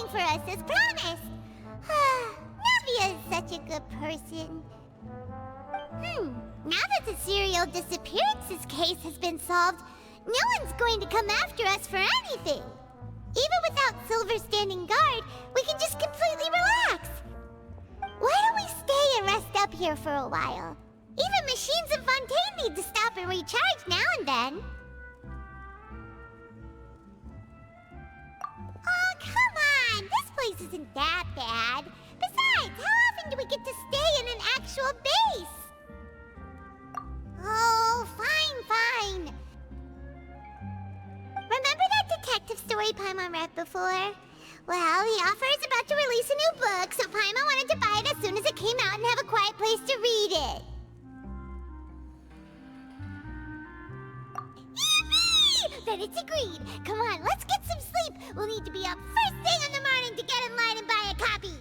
for us as promised. Navia is such a good person. Now that the serial disappearances case has been solved, no one's going to come after us for anything. Even without Silver standing guard, we can just completely relax. Why don't we stay and rest up here for a while? Even machines in Fontaine need to stop and recharge now and then. Oh, come on! This place isn't that bad. Besides, how often do we get to stay in an actual base? Oh, fine. Remember that detective story Paimon read before? Well, the author is about to release a new book, so Paimon wanted to buy it as soon as it came out and have a quiet place to read it. Yippee! Then it's agreed. Come on, let's get some sleep. We'll need to be up first thing in the morning to get in line and buy a copy.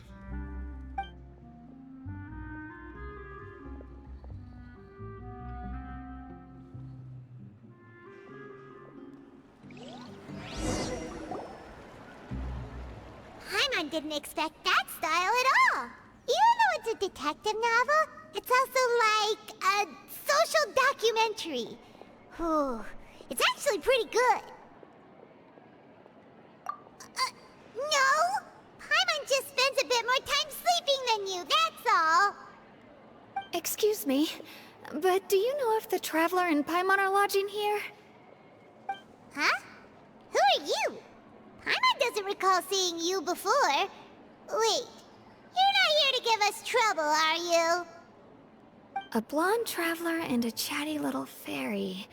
Paimon didn't expect that style at all. Even though it's a detective novel, it's also like a social documentary. Whew. It's actually pretty good. No! Paimon just spends a bit more time sleeping than you, that's all. Excuse me, but do you know if the Traveler and Paimon are lodging here? Huh? Who are you? Paimon doesn't recall seeing you before. Wait, you're not here to give us trouble, are you? A blonde traveler and a chatty little fairy.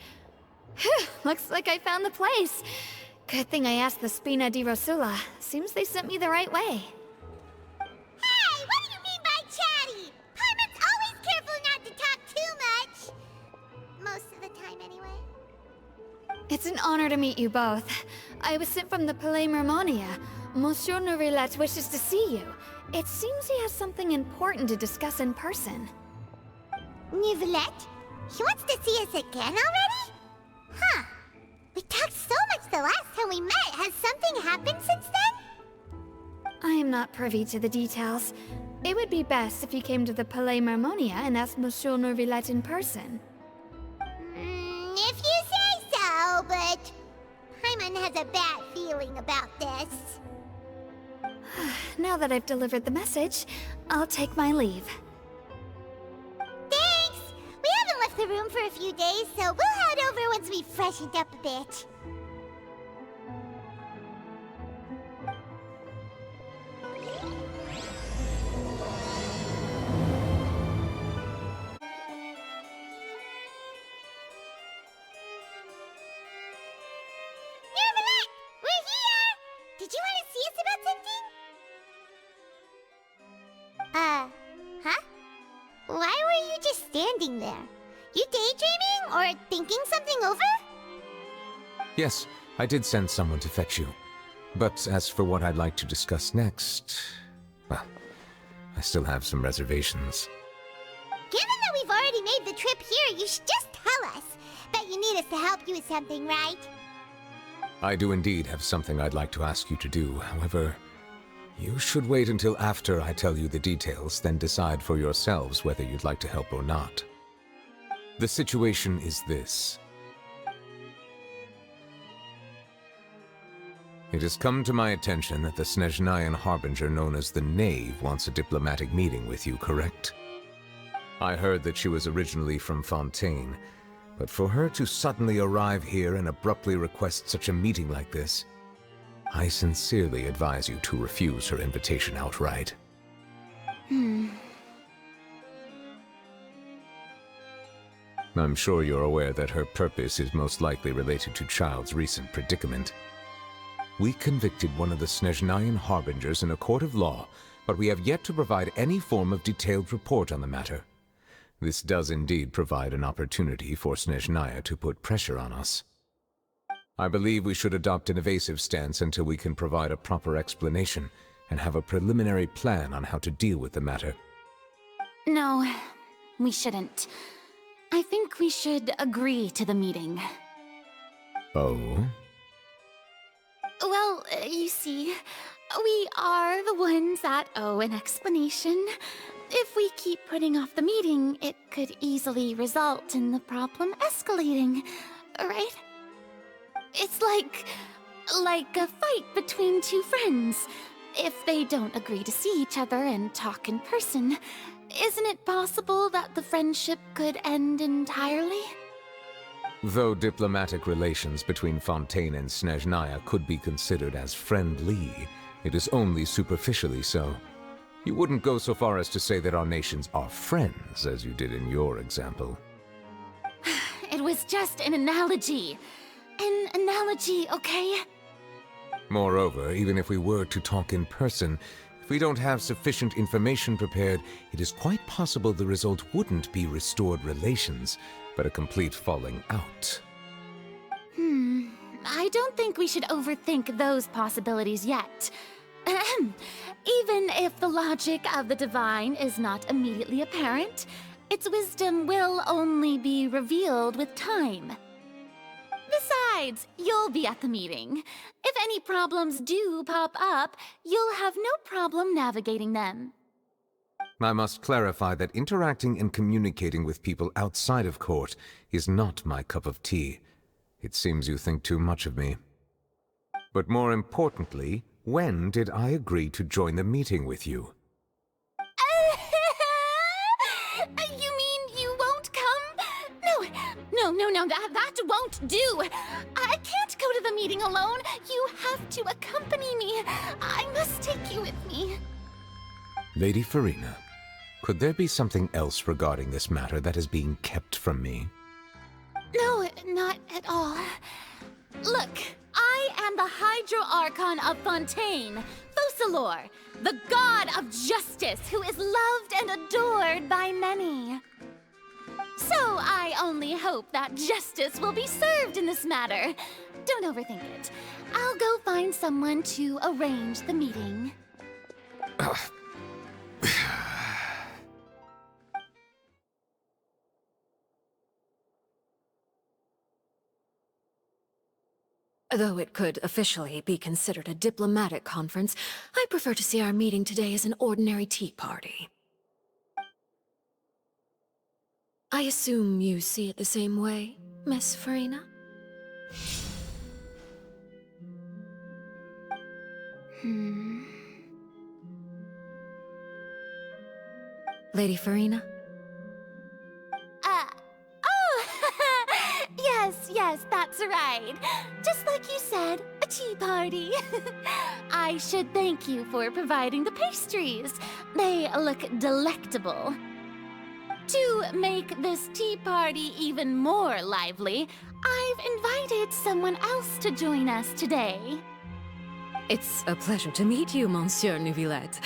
Phew, looks like I found the place. Good thing I asked the Spina di Rosula. Seems they sent me the right way. Hey, what do you mean by chatty? Paimon's always careful not to talk too much. Most of the time, anyway. It's an honor to meet you both. I was sent from the Palais Mermonia. Monsieur Nœuvillette wishes to see you. It seems he has something important to discuss in person. Nœuvillette? He wants to see us again already? Huh. We talked so much the last time we met. Has something happened since then? I am not privy to the details. It would be best if you came to the Palais Mermonia and asked Monsieur Nœuvillette in person. If you say so, but Paimon has a bad feeling about this. Now that I've delivered the message, I'll take my leave. Thanks! We haven't left the room for a few days, so we'll head over once we've freshened up a bit. Nœuvillette! We're here! Did you want to see us about something? Huh? Why were you just standing there? You daydreaming or thinking something over? Yes, I did send someone to fetch you. But as for what I'd like to discuss next, well, I still have some reservations. Given that we've already made the trip here, you should just tell us. Bet you need us to help you with something, right? I do indeed have something I'd like to ask you to do. However, you should wait until after I tell you the details, then decide for yourselves whether you'd like to help or not. The situation is this. It has come to my attention that the Snezhnayan harbinger known as the Knave wants a diplomatic meeting with you, correct? I heard that she was originally from Fontaine, but for her to suddenly arrive here and abruptly request such a meeting like this, I sincerely advise you to refuse her invitation outright. I'm sure you're aware that her purpose is most likely related to Child's recent predicament. We convicted one of the Snezhnayan harbingers in a court of law, but we have yet to provide any form of detailed report on the matter. This does indeed provide an opportunity for Snezhnaya to put pressure on us. I believe we should adopt an evasive stance until we can provide a proper explanation and have a preliminary plan on how to deal with the matter. No, we shouldn't. I think we should agree to the meeting. Oh? Well, you see, We are the ones that owe an explanation. If we keep putting off the meeting, it could easily result in the problem escalating, right? It's like a fight between two friends. If they don't agree to see each other and talk in person, isn't it possible that the friendship could end entirely? Though diplomatic relations between Fontaine and Snezhnaya could be considered as friendly, it is only superficially so. You wouldn't go so far as to say that our nations are friends, as you did in your example. It was just an analogy. An analogy, okay? Moreover, even if we were to talk in person, if we don't have sufficient information prepared, it is quite possible the result wouldn't be restored relations, but a complete falling out. I don't think we should overthink those possibilities yet. Even if the logic of the divine is not immediately apparent, its wisdom will only be revealed with time. Besides, you'll be at the meeting. If any problems do pop up, you'll have no problem navigating them. I must clarify that interacting and communicating with people outside of court is not my cup of tea. It seems you think too much of me. But more importantly, when did I agree to join the meeting with you? You mean you won't come? No, that won't do. I can't go to the meeting alone. You have to accompany me. I must take you with me. Lady Farina, could there be something else regarding this matter that is being kept from me? No, not at all. Look, I am the Hydro Archon of Fontaine, Focalor, the god of justice who is loved and adored by many. So I only hope that justice will be served in this matter. Don't overthink it. I'll go find someone to arrange the meeting. Though it could officially be considered a diplomatic conference, I prefer to see our meeting today as an ordinary tea party. I assume you see it the same way, Miss Farina? Lady Farina? Yes, that's right. Just like you said, a tea party. I should thank you for providing the pastries. They look delectable. To make this tea party even more lively, I've invited someone else to join us today. It's a pleasure to meet you, Monsieur Nœuvillette.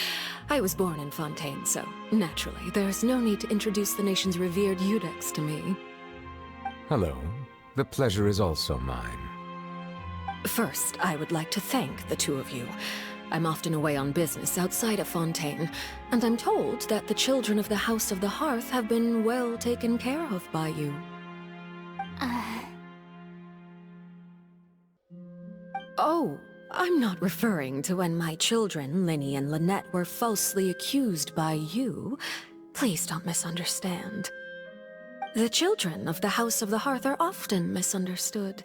I was born in Fontaine, so naturally, there's no need to introduce the nation's revered Iudex to me. Hello. The pleasure is also mine. First, I would like to thank the two of you. I'm often away on business outside of Fontaine, and I'm told that the children of the House of the Hearth have been well taken care of by you. Oh, I'm not referring to when my children, Lini and Lynette, were falsely accused by you. Please don't misunderstand. The children of the House of the Hearth are often misunderstood,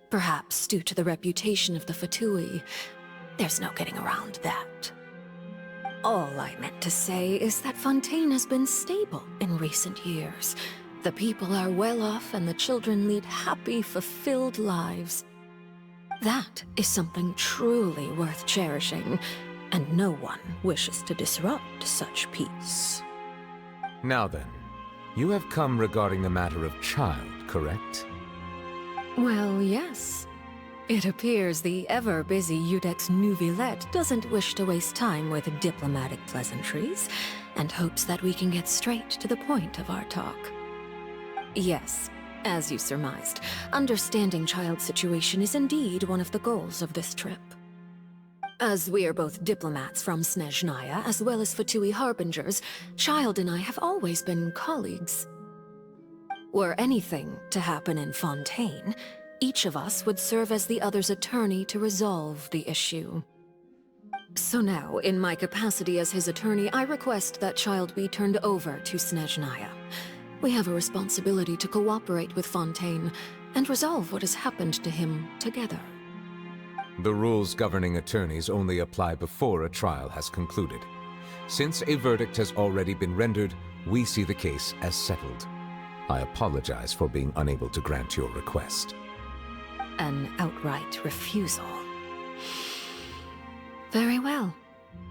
perhaps due to the reputation of the Fatui. There's no getting around that. All I meant to say is that Fontaine has been stable in recent years. The people are well off and the children lead happy, fulfilled lives. That is something truly worth cherishing, and no one wishes to disrupt such peace. Now then, you have come regarding the matter of child, correct? Well, yes. It appears the ever-busy Iudex Nœuvillette doesn't wish to waste time with diplomatic pleasantries, and hopes that we can get straight to the point of our talk. Yes, as you surmised, understanding child's situation is indeed one of the goals of this trip. As we are both diplomats from Snezhnaya, as well as Fatui harbingers, Child and I have always been colleagues. Were anything to happen in Fontaine, each of us would serve as the other's attorney to resolve the issue. So now, in my capacity as his attorney, I request that child be turned over to Snezhnaya. We have a responsibility to cooperate with Fontaine and resolve what has happened to him together. The rules governing attorneys only apply before a trial has concluded. Since a verdict has already been rendered, we see the case as settled. I apologize for being unable to grant your request. An outright refusal. Very well.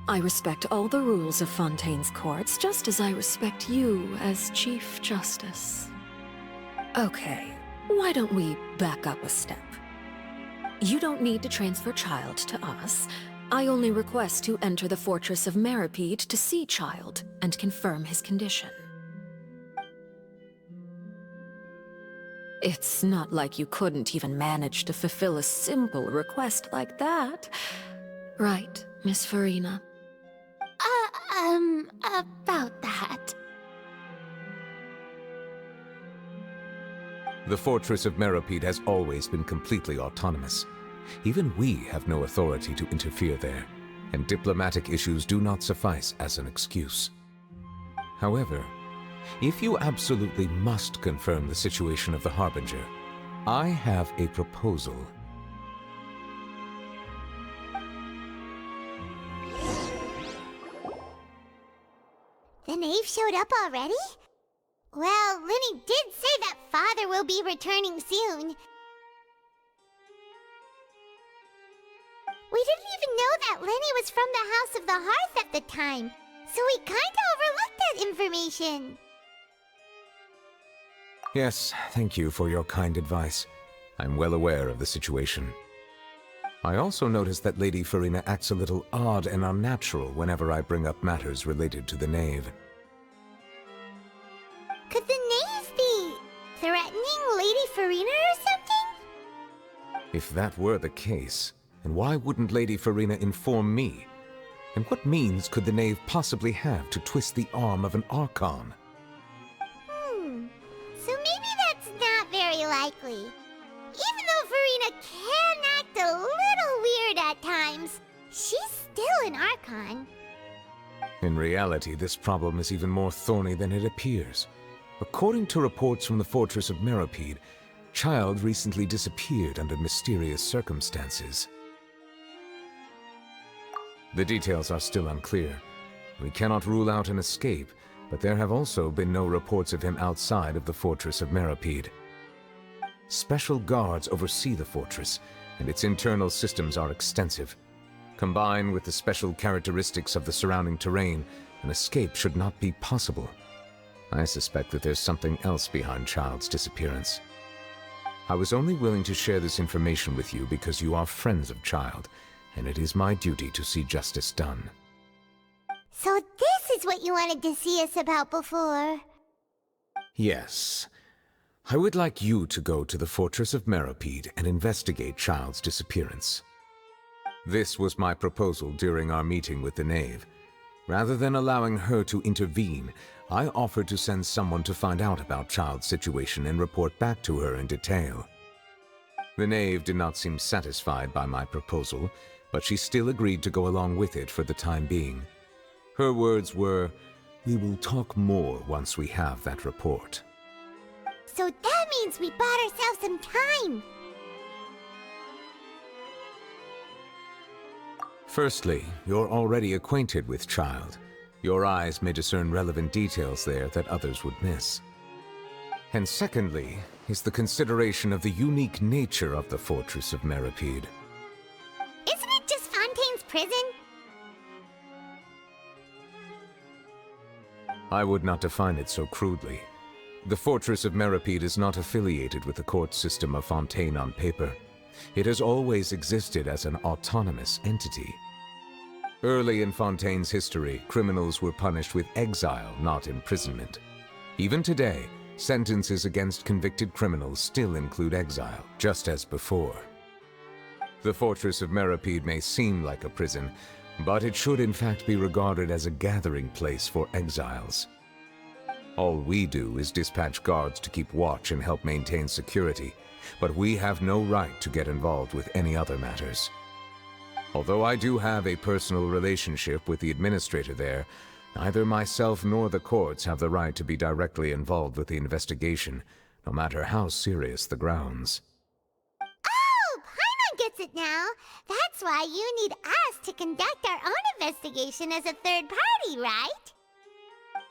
I respect all the rules of Fontaine's courts, just as I respect you as Chief Justice. Okay, why don't we back up a step? You don't need to transfer Child to us. I only request to enter the fortress of Meropid to see Child and confirm his condition. It's not like you couldn't even manage to fulfill a simple request like that. Right, Miss Farina? About that. The fortress of Meropid has always been completely autonomous. Even we have no authority to interfere there, and diplomatic issues do not suffice as an excuse. However, if you absolutely must confirm the situation of the Harbinger, I have a proposal. The knave showed up already? Well, Lini did say that Father will be returning soon. We didn't even know that Lini was from the House of the Hearth at the time, so we kinda overlooked that information. Yes, thank you for your kind advice. I'm well aware of the situation. I also noticed that Lady Farina acts a little odd and unnatural whenever I bring up matters related to the knave. Could the knave be threatening Lady Farina or something? If that were the case, then why wouldn't Lady Farina inform me? And what means could the knave possibly have to twist the arm of an Archon? So maybe that's not very likely. Even though Farina can act a little weird at times, she's still an Archon. In reality, this problem is even more thorny than it appears. According to reports from the fortress of Meropid, Child recently disappeared under mysterious circumstances. The details are still unclear. We cannot rule out an escape, but there have also been no reports of him outside of the fortress of Meropid. Special guards oversee the fortress, and its internal systems are extensive. Combined with the special characteristics of the surrounding terrain, an escape should not be possible. I suspect that there's something else behind Child's disappearance. I was only willing to share this information with you because you are friends of Child, and it is my duty to see justice done. So this is what you wanted to see us about before. Yes. I would like you to go to the fortress of Meropid and investigate Child's disappearance. This was my proposal during our meeting with the knave. Rather than allowing her to intervene, I offered to send someone to find out about Child's situation and report back to her in detail. The knave did not seem satisfied by my proposal, but she still agreed to go along with it for the time being. Her words were, "We will talk more once we have that report." So that means we bought ourselves some time. Firstly, you're already acquainted with Child. Your eyes may discern relevant details there that others would miss. And secondly, is the consideration of the unique nature of the fortress of Meropid. Isn't it just Fontaine's prison? I would not define it so crudely. The fortress of Meropid is not affiliated with the court system of Fontaine on paper. It has always existed as an autonomous entity. Early in Fontaine's history, criminals were punished with exile, not imprisonment. Even today, sentences against convicted criminals still include exile, just as before. The fortress of Meropid may seem like a prison, but it should in fact be regarded as a gathering place for exiles. All we do is dispatch guards to keep watch and help maintain security, but we have no right to get involved with any other matters. Although I do have a personal relationship with the administrator there, neither myself nor the courts have the right to be directly involved with the investigation, no matter how serious the grounds. Oh, Paimon gets it now. That's why you need us to conduct our own investigation as a third party, right?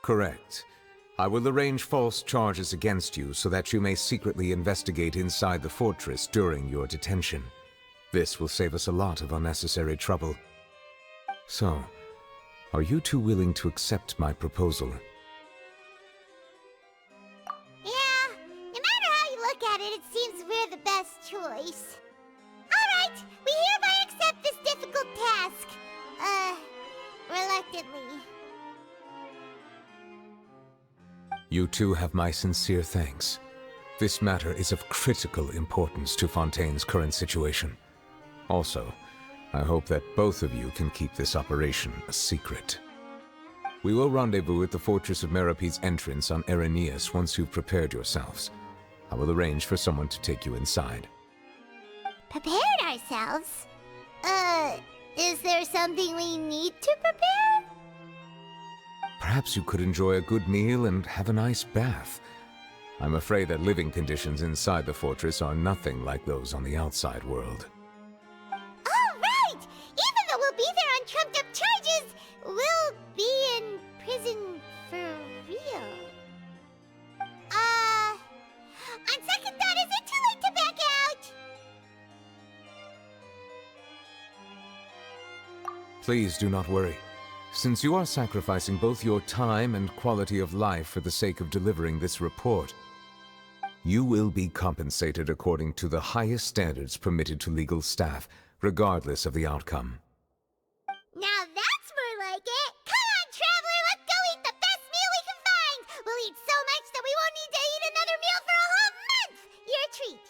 Correct. I will arrange false charges against you so that you may secretly investigate inside the fortress during your detention. This will save us a lot of unnecessary trouble. So, are you two willing to accept my proposal? Yeah, no matter how you look at it, it seems we're the best choice. Alright, we hereby accept this difficult task. Reluctantly. You two have my sincere thanks. This matter is of critical importance to Fontaine's current situation. Also, I hope that both of you can keep this operation a secret. We will rendezvous at the Fortress of Meropid's entrance on Erinius once you've prepared yourselves. I will arrange for someone to take you inside. Prepared ourselves? Is there something we need to prepare? Perhaps you could enjoy a good meal and have a nice bath. I'm afraid that living conditions inside the fortress are nothing like those on the outside world. Oh, right! Even though we'll be there on trumped-up charges, we'll be in prison for real. On second thought, is it too late to back out? Please do not worry. Since you are sacrificing both your time and quality of life for the sake of delivering this report, you will be compensated according to the highest standards permitted to legal staff, regardless of the outcome. Now that's more like it! Come on, Traveler, let's go eat the best meal we can find! We'll eat so much that we won't need to eat another meal for a whole month! You're a treat!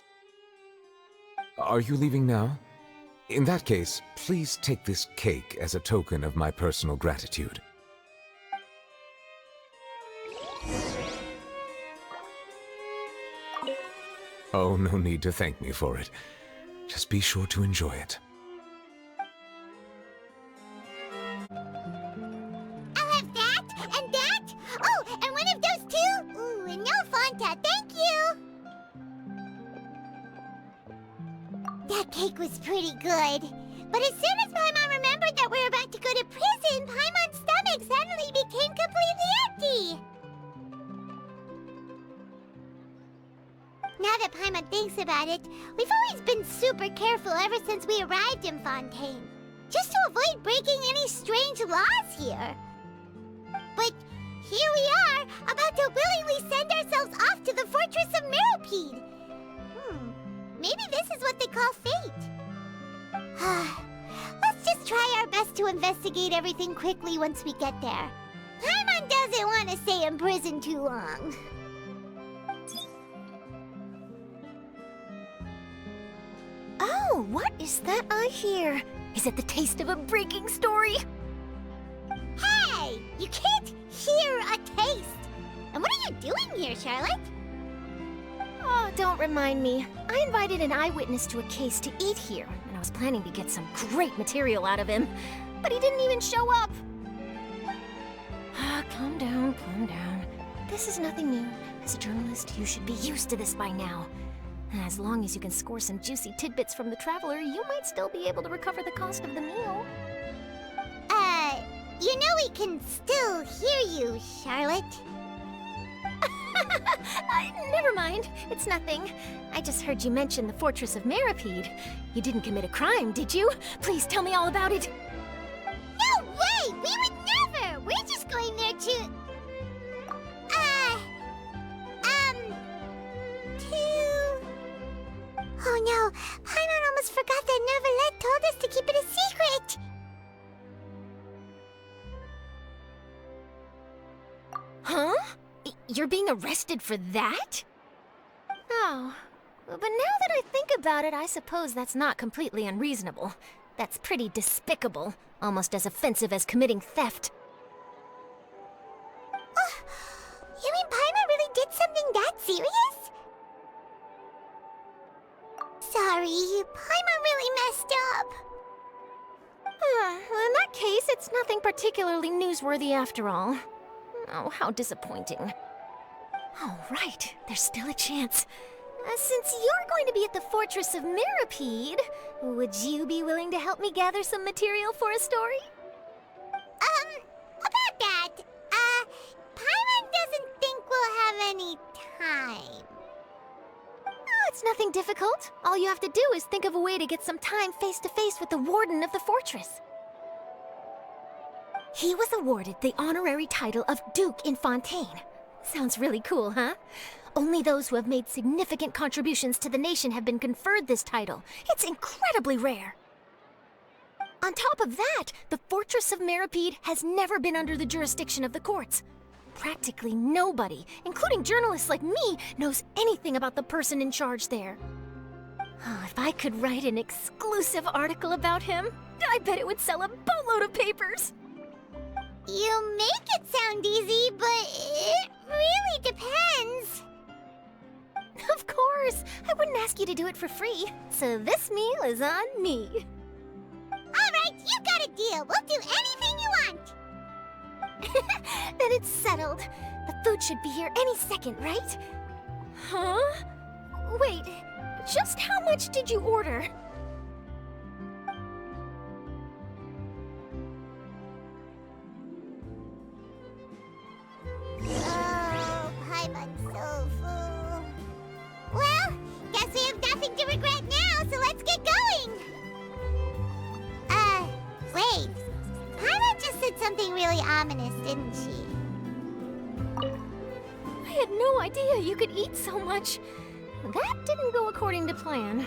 Are you leaving now? In that case, please take this cake as a token of my personal gratitude. Oh, no need to thank me for it. Just be sure to enjoy it. I'll have that, and that! Oh, and one of those two! Ooh, and no Fanta, thank you! That cake was pretty good. But as soon as Paimon remembered that we're about to go to prison, Paimon's stomach suddenly became completely empty! Now that Paimon thinks about it, we've always been super careful ever since we arrived in Fontaine. Just to avoid breaking any strange laws here. But here we are, about to willingly send ourselves off to the Fortress of Meropid. Maybe this is what they call fate. Let's just try our best to investigate everything quickly once we get there. Paimon doesn't want to stay in prison too long. Oh, what is that I hear? Is it the taste of a breaking story? Hey! You can't hear a taste! And what are you doing here, Charlotte? Oh, don't remind me. I invited an eyewitness to a case to eat here, and I was planning to get some great material out of him, but he didn't even show up. Calm down, calm down. This is nothing new. As a journalist, you should be used to this by now. As long as you can score some juicy tidbits from the Traveler, you might still be able to recover the cost of the meal. You know we can still hear you, Charlotte. Never mind. It's nothing. I just heard you mention the Fortress of Meropid. You didn't commit a crime, did you? Please tell me all about it. No way! We would never! We're just going there to... Oh no! Paimon almost forgot that Nёvillette told us to keep it a secret! Huh? You're being arrested for that? Oh, but now that I think about it, I suppose that's not completely unreasonable. That's pretty despicable, almost as offensive as committing theft. You mean Paimon really did something that serious? Sorry, Paimon really messed up. It's nothing particularly newsworthy after all. Oh, how disappointing. All right, there's still a chance. Since you're going to be at the Fortress of Meropid, would you be willing to help me gather some material for a story? About that, Paimon doesn't think we'll have any time. Oh, it's nothing difficult. All you have to do is think of a way to get some time face-to-face with the warden of the fortress. He was awarded the honorary title of Duke in Fontaine. Sounds really cool, huh? Only those who have made significant contributions to the nation have been conferred this title. It's incredibly rare. On top of that, the Fortress of Meropid has never been under the jurisdiction of the courts. Practically nobody, including journalists like me, knows anything about the person in charge there. Oh, if I could write an exclusive article about him, I bet it would sell a boatload of papers. You make it sound easy, but it really depends. Of course, I wouldn't ask you to do it for free, so this meal is on me. All right, you got a deal. We'll do anything you want. Then it's settled. The food should be here any second, right? Huh? Wait, just how much did you order? Oh, Paimon's so full. Well, guess we have nothing to regret now, so let's get going. Wait. Paimon just said something really ominous, didn't she? I had no idea you could eat so much. That didn't go according to plan.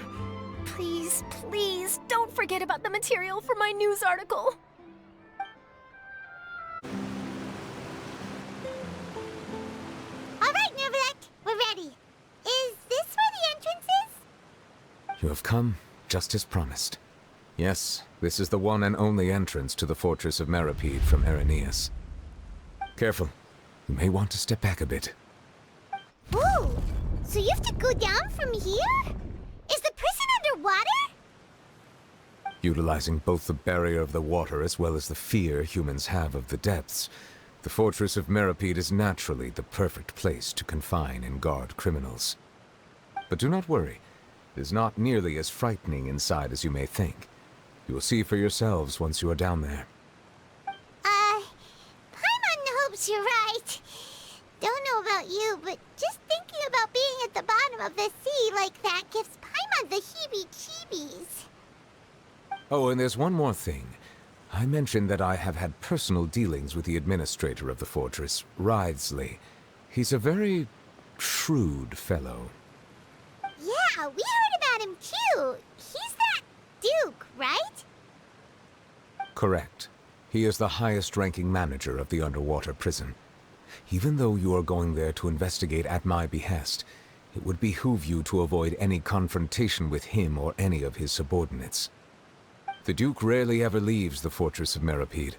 Please, please, don't forget about the material for my news article. All right, Nёvillette, we're ready. Is this where the entrance is? You have come, just as promised. Yes, this is the one and only entrance to the Fortress of Meropid from Irenaeus. Careful. You may want to step back a bit. Ooh, so you have to go down from here? Is the prison underwater? Utilizing both the barrier of the water as well as the fear humans have of the depths, the Fortress of Meropid is naturally the perfect place to confine and guard criminals. But do not worry. It is not nearly as frightening inside as you may think. You will see for yourselves once you are down there. Paimon hopes you're right. Don't know about you, but just thinking about being at the bottom of the sea like that gives Paimon the heebie-jeebies. Oh, and there's one more thing. I mentioned that I have had personal dealings with the administrator of the fortress, Rizli. He's a very shrewd fellow. Yeah, we heard about him too. He's that Duke, right? Correct. He is the highest-ranking manager of the underwater prison. Even though you are going there to investigate at my behest, it would behoove you to avoid any confrontation with him or any of his subordinates. The Duke rarely ever leaves the Fortress of Meropid,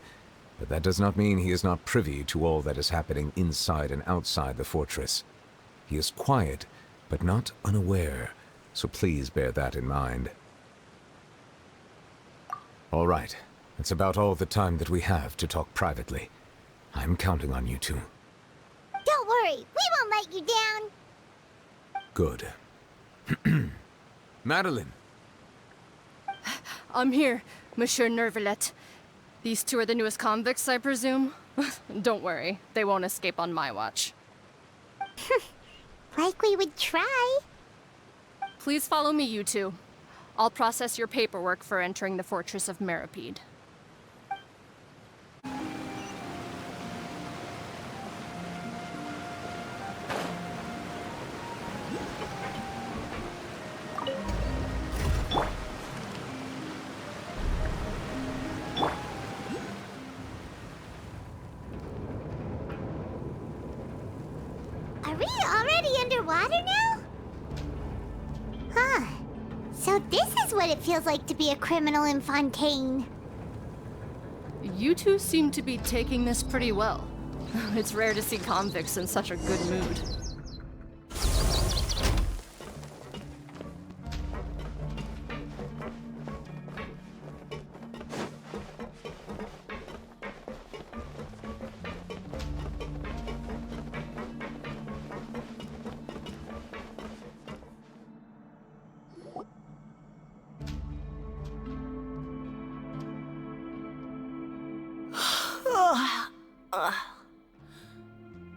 but that does not mean he is not privy to all that is happening inside and outside the fortress. He is quiet, but not unaware, so please bear that in mind. All right, that's about all the time that we have to talk privately. I'm counting on you two. Don't worry, we won't let you down. Good. Madeline! I'm here, Monsieur Nёvillette. These two are the newest convicts, I presume? Don't worry, they won't escape on my watch. Like we would try. Please follow me, you two. I'll process your paperwork for entering the Fortress of Meropid. Are we already underwater now? Huh. So this is what it feels like to be a criminal in Fontaine. You two seem to be taking this pretty well. It's rare to see convicts in such a good mood.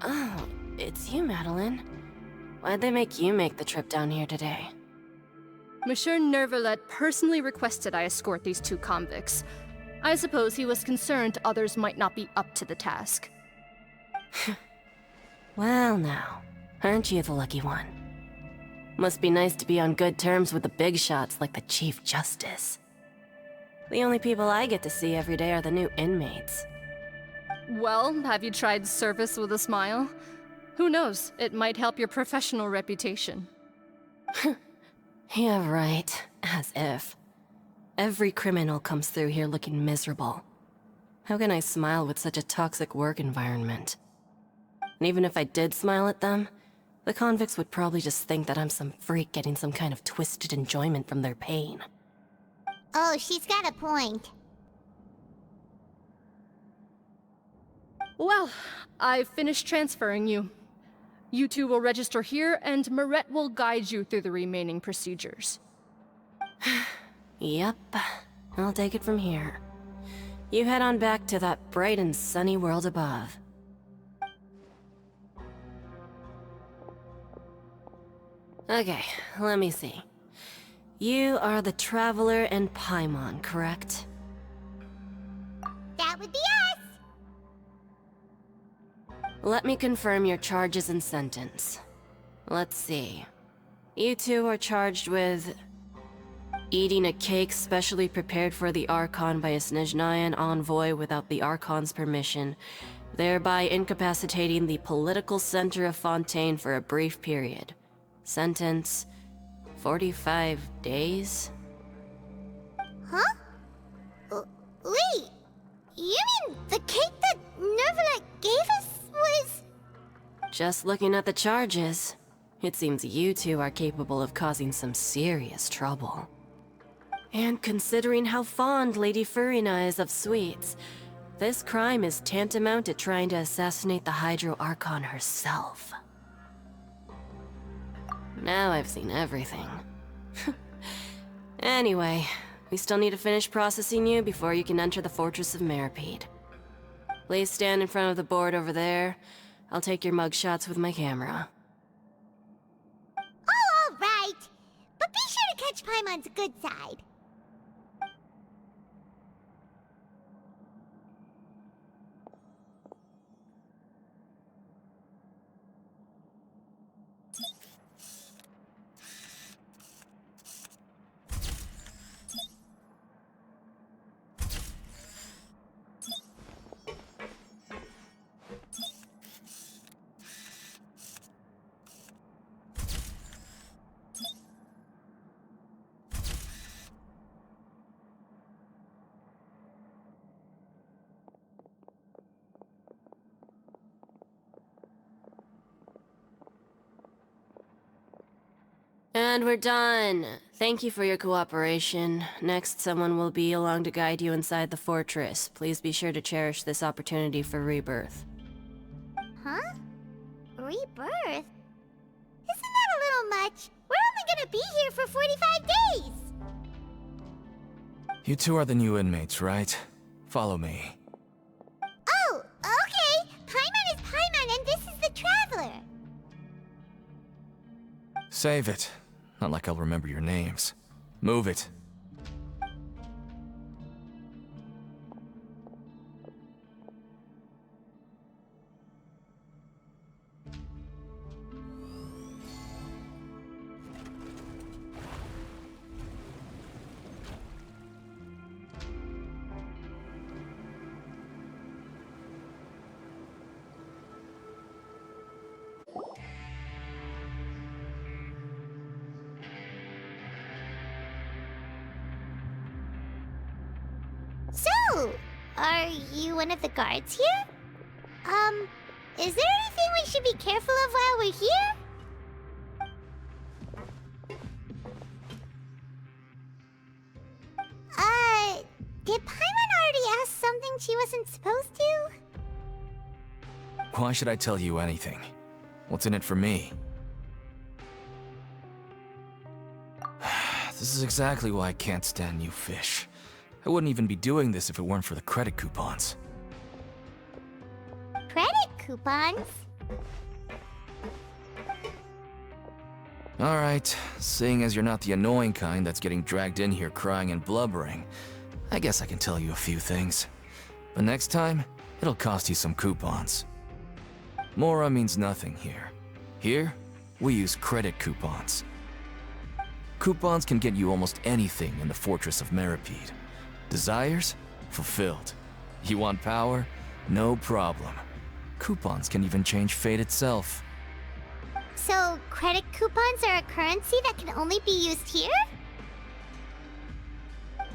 Oh, it's you, Madeline. Why'd they make you make the trip down here today? Monsieur Nёvillette personally requested I escort these two convicts. I suppose he was concerned others might not be up to the task. Well now, aren't you the lucky one? Must be nice to be on good terms with the big shots like the Chief Justice. The only people I get to see every day are the new inmates. Well, have you tried service with a smile? Who knows, it might help your professional reputation. Yeah, right. As if. Every criminal comes through here looking miserable. How can I smile with such a toxic work environment? And even if I did smile at them, the convicts would probably just think that I'm some freak getting some kind of twisted enjoyment from their pain. Oh, she's got a point. Well, I've finished transferring you. You two will register here, and Merette will guide you through the remaining procedures. Yep, I'll take it from here. You head on back to that bright and sunny world above. Okay, let me see. You are the Traveler and Paimon, correct? That would be us! Let me confirm your charges and sentence. Let's see. You two are charged with eating a cake specially prepared for the Archon by a Snezhnayan envoy without the Archon's permission, thereby incapacitating the political center of Fontaine for a brief period. Sentence: 45 days? Huh? Wait, you mean the cake that Nёvillette gave us was... Just looking at the charges, it seems you two are capable of causing some serious trouble. And considering how fond Lady Furina is of sweets, this crime is tantamount to trying to assassinate the Hydro Archon herself. Now I've seen everything. Anyway, we still need to finish processing you before you can enter the fortress of Meropid. Please stand in front of the board over there. I'll take your mugshots with my camera. Oh, all right. But be sure to catch Paimon's good side. And we're done. Thank you for your cooperation. Next, someone will be along to guide you inside the fortress. Please be sure to cherish this opportunity for rebirth. Huh? Rebirth? Isn't that a little much? We're only gonna be here for 45 days! You two are the new inmates, right? Follow me. Oh, okay! Paimon is Paimon and this is the Traveler! Save it. Not like I'll remember your names. Move it. So, are you one of the guards here? Is there anything we should be careful of while we're here? Did Paimon already ask something she wasn't supposed to? Why should I tell you anything? What's in it for me? This is exactly why I can't stand you fish. I wouldn't even be doing this if it weren't for the credit coupons. coupons. Alright, seeing as you're not the annoying kind that's getting dragged in here crying and blubbering, I guess I can tell you a few things. But next time, it'll cost you some coupons. Mora means nothing here. Here, we use credit coupons. Coupons can get you almost anything in the Fortress of Meropid. Desires? Fulfilled. You want power? No problem. Coupons can even change fate itself. So, credit coupons are a currency that can only be used here?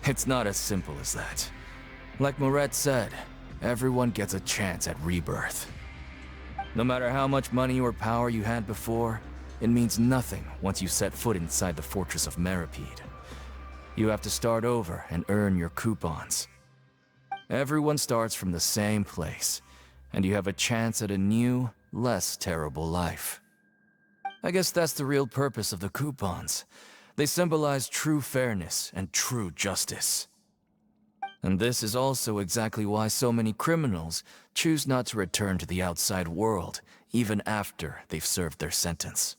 It's not as simple as that. Like Moret said, everyone gets a chance at rebirth. No matter how much money or power you had before, it means nothing once you set foot inside the Fortress of Meropid. You have to start over and earn your coupons. Everyone starts from the same place, and you have a chance at a new, less terrible life. I guess that's the real purpose of the coupons. They symbolize true fairness and true justice. And this is also exactly why so many criminals choose not to return to the outside world, even after they've served their sentence.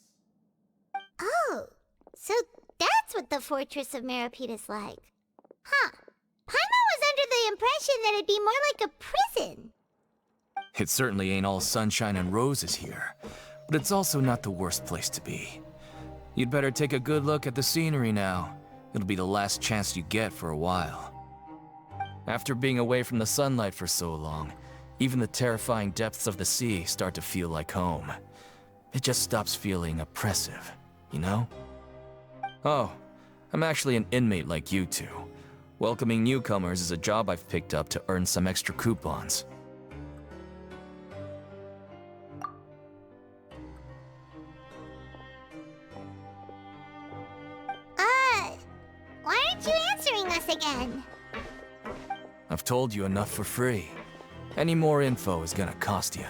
Oh, so that's what the Fortress of Meropid is like. Huh. Paimon was under the impression that it'd be more like a prison. It certainly ain't all sunshine and roses here, but it's also not the worst place to be. You'd better take a good look at the scenery now. It'll be the last chance you get for a while. After being away from the sunlight for so long, even the terrifying depths of the sea start to feel like home. It just stops feeling oppressive, you know? Oh, I'm actually an inmate like you two. Welcoming newcomers is a job I've picked up to earn some extra coupons. Why aren't you answering us again? I've told you enough for free. Any more info is gonna cost you.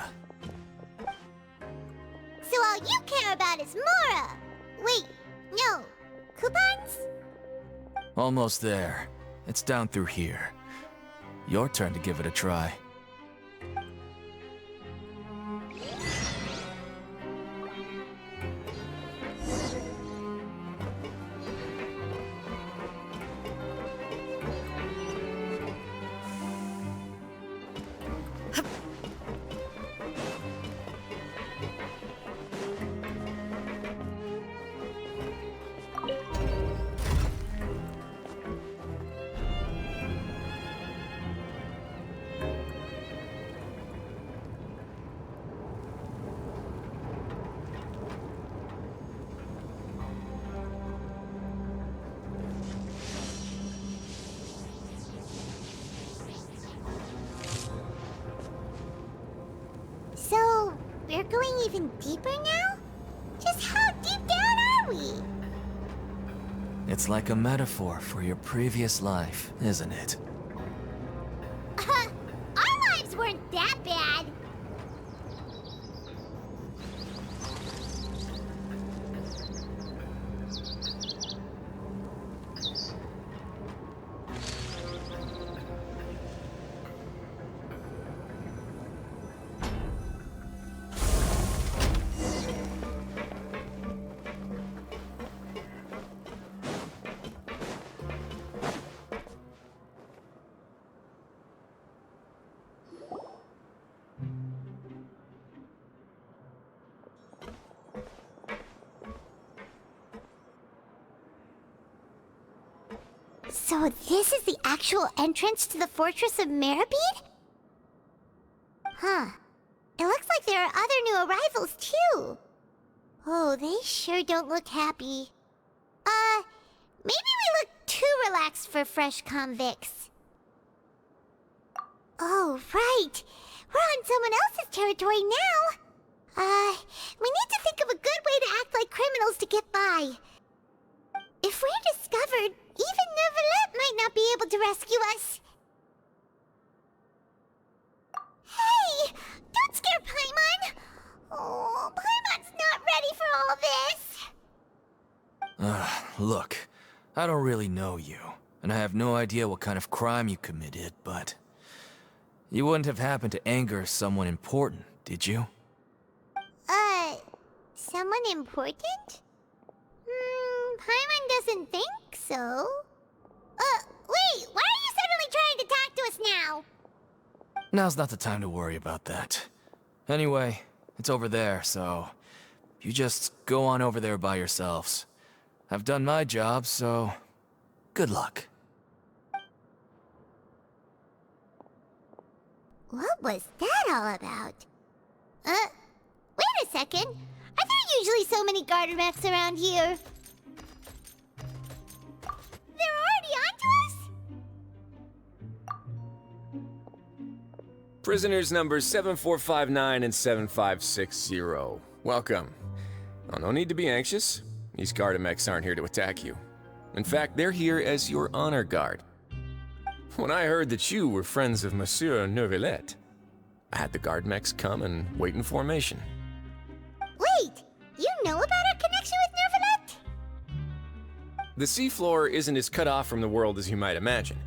So all you care about is Mora! Wait, no. Coupons? Almost there. It's down through here. Your turn to give it a try. So, we're going even deeper now? Just how deep down are we? It's like a metaphor for your previous life, isn't it? Our lives weren't that bad. So this is the actual entrance to the Fortress of Meropid? Huh. It looks like there are other new arrivals, too. Oh, they sure don't look happy. Maybe we look too relaxed for fresh convicts. Oh, right. We're on someone else's territory now. We need to think of a good way to act like criminals to get by. If we're discovered, even Nёvillette might not be able to rescue us. Hey! Don't scare Paimon! Oh, Paimon's not ready for all this! Look, I don't really know you, and I have no idea what kind of crime you committed, but You wouldn't have happened to anger someone important, did you? Someone important? Paimon doesn't think so. Wait, why are you suddenly trying to talk to us now? Now's not the time to worry about that. Anyway, it's over there, so you just go on over there by yourselves. I've done my job, so good luck. What was that all about? Wait a second. Are there usually so many garter mechs around here? They're already onto us? Prisoners numbers 7459 and 7560. Welcome. Oh, no need to be anxious. These garter mechs aren't here to attack you. In fact, they're here as your honor guard. When I heard that you were friends of Monsieur Nёvillette, I had the guard mechs come and wait in formation. Wait, you know about our connection with Nёvillette? The seafloor isn't as cut off from the world as you might imagine.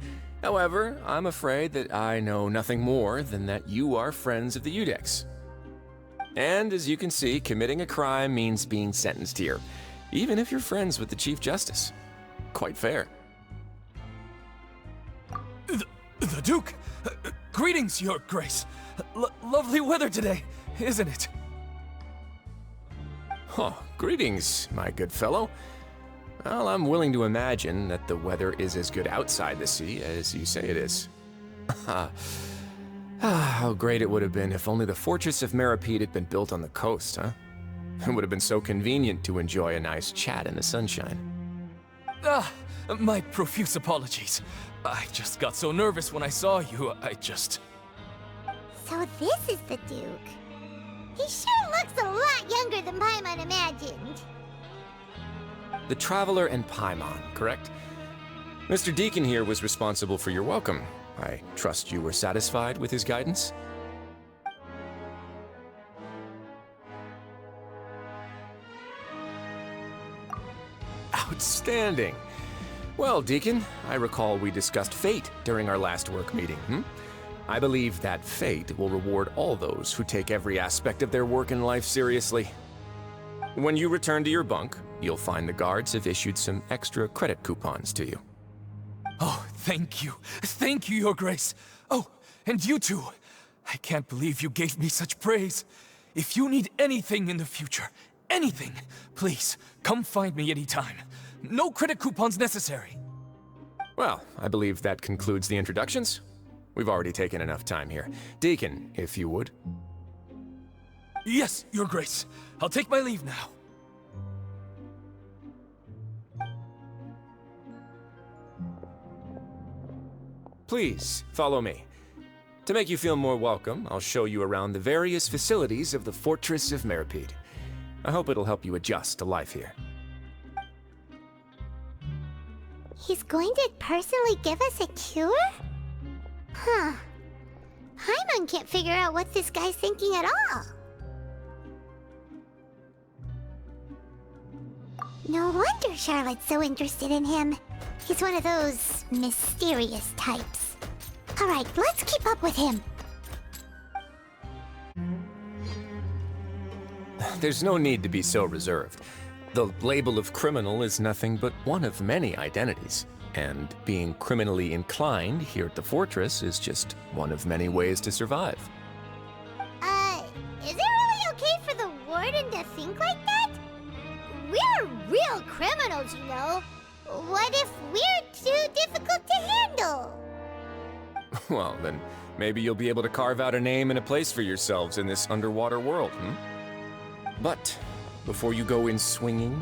However, I'm afraid that I know nothing more than that you are friends of the Udex. And as you can see, committing a crime means being sentenced here, even if you're friends with the Chief Justice. Quite fair. The Duke! Greetings, Your Grace! Lovely weather today, isn't it? Huh, greetings, my good fellow. Well, I'm willing to imagine that the weather is as good outside the sea as you say it is. How great it would have been if only the fortress of Meropid had been built on the coast, huh? It would have been so convenient to enjoy a nice chat in the sunshine. My profuse apologies. I just got so nervous when I saw you, So this is the Duke. He sure looks a lot younger than Paimon imagined. The Traveler and Paimon, correct? Mr. Deacon here was responsible for your welcome. I trust you were satisfied with his guidance? Outstanding! Well, Deacon, I recall we discussed fate during our last work meeting, I believe that fate will reward all those who take every aspect of their work in life seriously. When you return to your bunk, you'll find the guards have issued some extra credit coupons to you. Oh, thank you. Thank you, Your Grace. Oh, and you too. I can't believe you gave me such praise. If you need anything in the future, anything, please, come find me anytime. No credit coupons necessary. Well, I believe that concludes the introductions. We've already taken enough time here. Deacon, if you would. Yes, Your Grace. I'll take my leave now. Please, follow me. To make you feel more welcome, I'll show you around the various facilities of the Fortress of Meropid. I hope it'll help you adjust to life here. He's going to personally give us a cure? Huh. Paimon can't figure out what this guy's thinking at all. No wonder Charlotte's so interested in him. He's one of those mysterious types. Alright, let's keep up with him. There's no need to be so reserved. The label of criminal is nothing but one of many identities. And being criminally inclined here at the fortress is just one of many ways to survive. Is it really okay for the warden to think like that? We're real criminals, you know. What if we're too difficult to handle? Well, then maybe you'll be able to carve out a name and a place for yourselves in this underwater world, But before you go in swinging,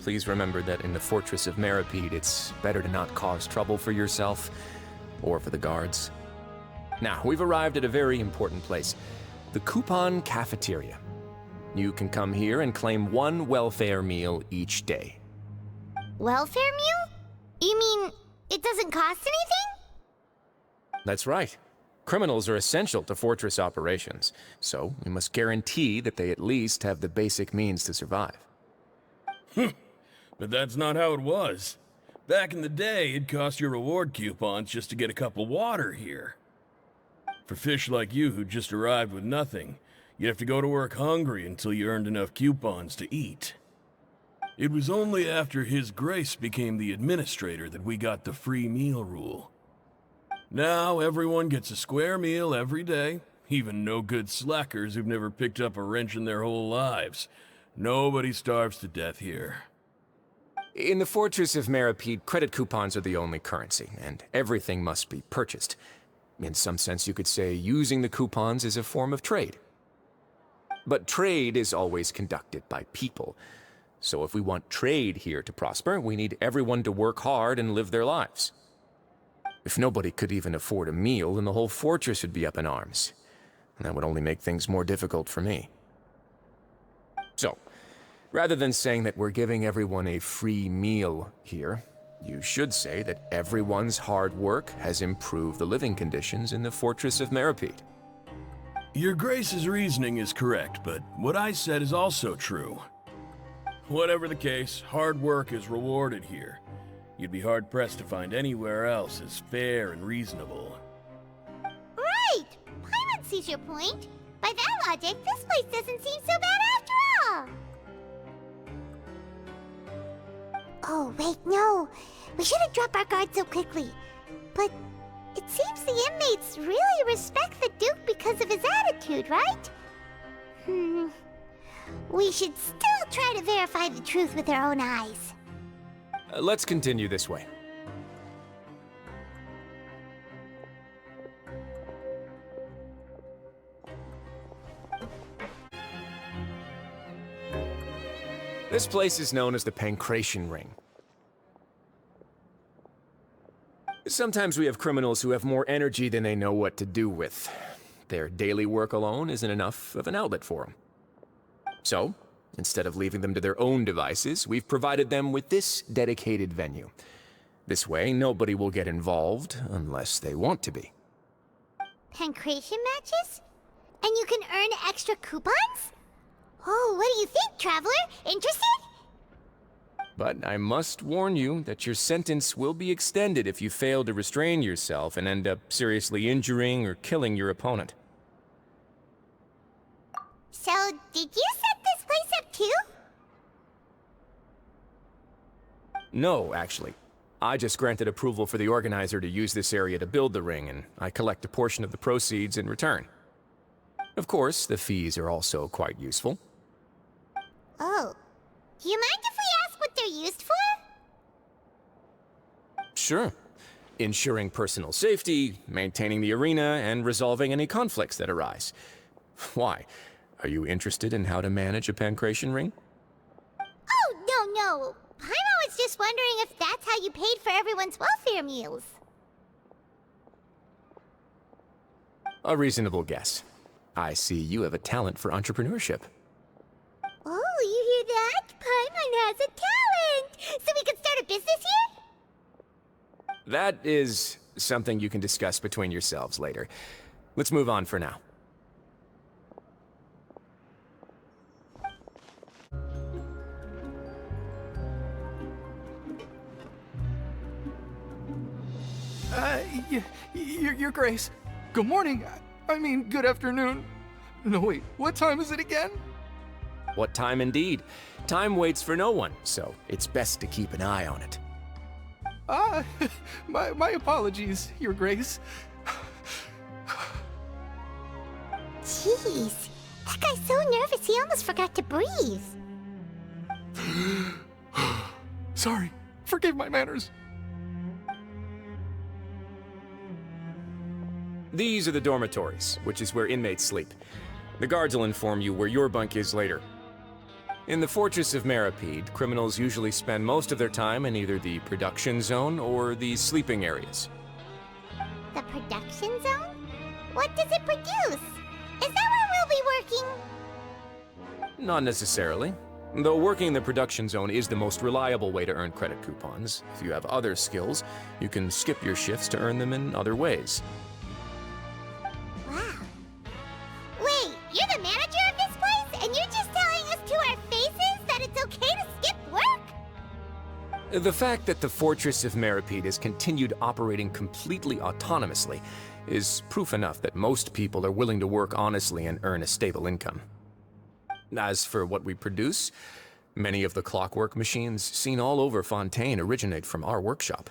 please remember that in the Fortress of Meropid, it's better to not cause trouble for yourself or for the guards. Now, we've arrived at a very important place, the Coupon Cafeteria. You can come here and claim one welfare meal each day. Welfare meal? You mean it doesn't cost anything? That's right. Criminals are essential to fortress operations, so we must guarantee that they at least have the basic means to survive. But that's not how it was. Back in the day, it cost your reward coupons just to get a cup of water here. For fish like you who just arrived with nothing, you'd have to go to work hungry until you earned enough coupons to eat. It was only after His Grace became the administrator that we got the free meal rule. Now everyone gets a square meal every day, even no-good slackers who've never picked up a wrench in their whole lives. Nobody starves to death here. In the Fortress of Meropid, credit coupons are the only currency, and everything must be purchased. In some sense, you could say using the coupons is a form of trade. But trade is always conducted by people. So if we want trade here to prosper, we need everyone to work hard and live their lives. If nobody could even afford a meal, then the whole fortress would be up in arms. And that would only make things more difficult for me. So, rather than saying that we're giving everyone a free meal here, you should say that everyone's hard work has improved the living conditions in the Fortress of Meropid. Your Grace's reasoning is correct, but what I said is also true. Whatever the case, hard work is rewarded here. You'd be hard-pressed to find anywhere else as fair and reasonable. Right! Paimon sees your point. By that logic, this place doesn't seem so bad after all. Oh, wait, no. We shouldn't drop our guard so quickly. But it seems the inmates really respect the Duke because of his attitude, right? We should still try to verify the truth with our own eyes. Let's continue this way. This place is known as the Pancration Ring. Sometimes we have criminals who have more energy than they know what to do with. Their daily work alone isn't enough of an outlet for them. So, instead of leaving them to their own devices, we've provided them with this dedicated venue. This way, nobody will get involved unless they want to be. Pancration matches? And you can earn extra coupons? Oh, what do you think, Traveler? Interested? But I must warn you that your sentence will be extended if you fail to restrain yourself and end up seriously injuring or killing your opponent. So, did you set this place up too? No, actually. I just granted approval for the organizer to use this area to build the ring, and I collect a portion of the proceeds in return. Of course, the fees are also quite useful. Oh. Do you mind if we ask what they're used for? Sure. Ensuring personal safety, maintaining the arena, and resolving any conflicts that arise. Why? Are you interested in how to manage a pancration ring? Oh, no. Paimon was just wondering if that's how you paid for everyone's welfare meals. A reasonable guess. I see you have a talent for entrepreneurship. Oh, you hear that? Paimon has a talent! So we can start a business here? That is something you can discuss between yourselves later. Let's move on for now. Your Grace. Good morning. I mean, good afternoon. No, wait, what time is it again? What time indeed? Time waits for no one, so it's best to keep an eye on it. My apologies, Your Grace. Jeez, that guy's so nervous he almost forgot to breathe. Sorry, forgive my manners. These are the dormitories, which is where inmates sleep. The guards will inform you where your bunk is later. In the Fortress of Meropid, criminals usually spend most of their time in either the production zone or the sleeping areas. The production zone? What does it produce? Is that where we'll be working? Not necessarily. Though working in the production zone is the most reliable way to earn credit coupons, if you have other skills, you can skip your shifts to earn them in other ways. Wow. Wait, you're the manager of this place, and you're just telling us to our faces that it's okay to skip work? The fact that the Fortress of Meropid has continued operating completely autonomously is proof enough that most people are willing to work honestly and earn a stable income. As for what we produce, many of the clockwork machines seen all over Fontaine originate from our workshop.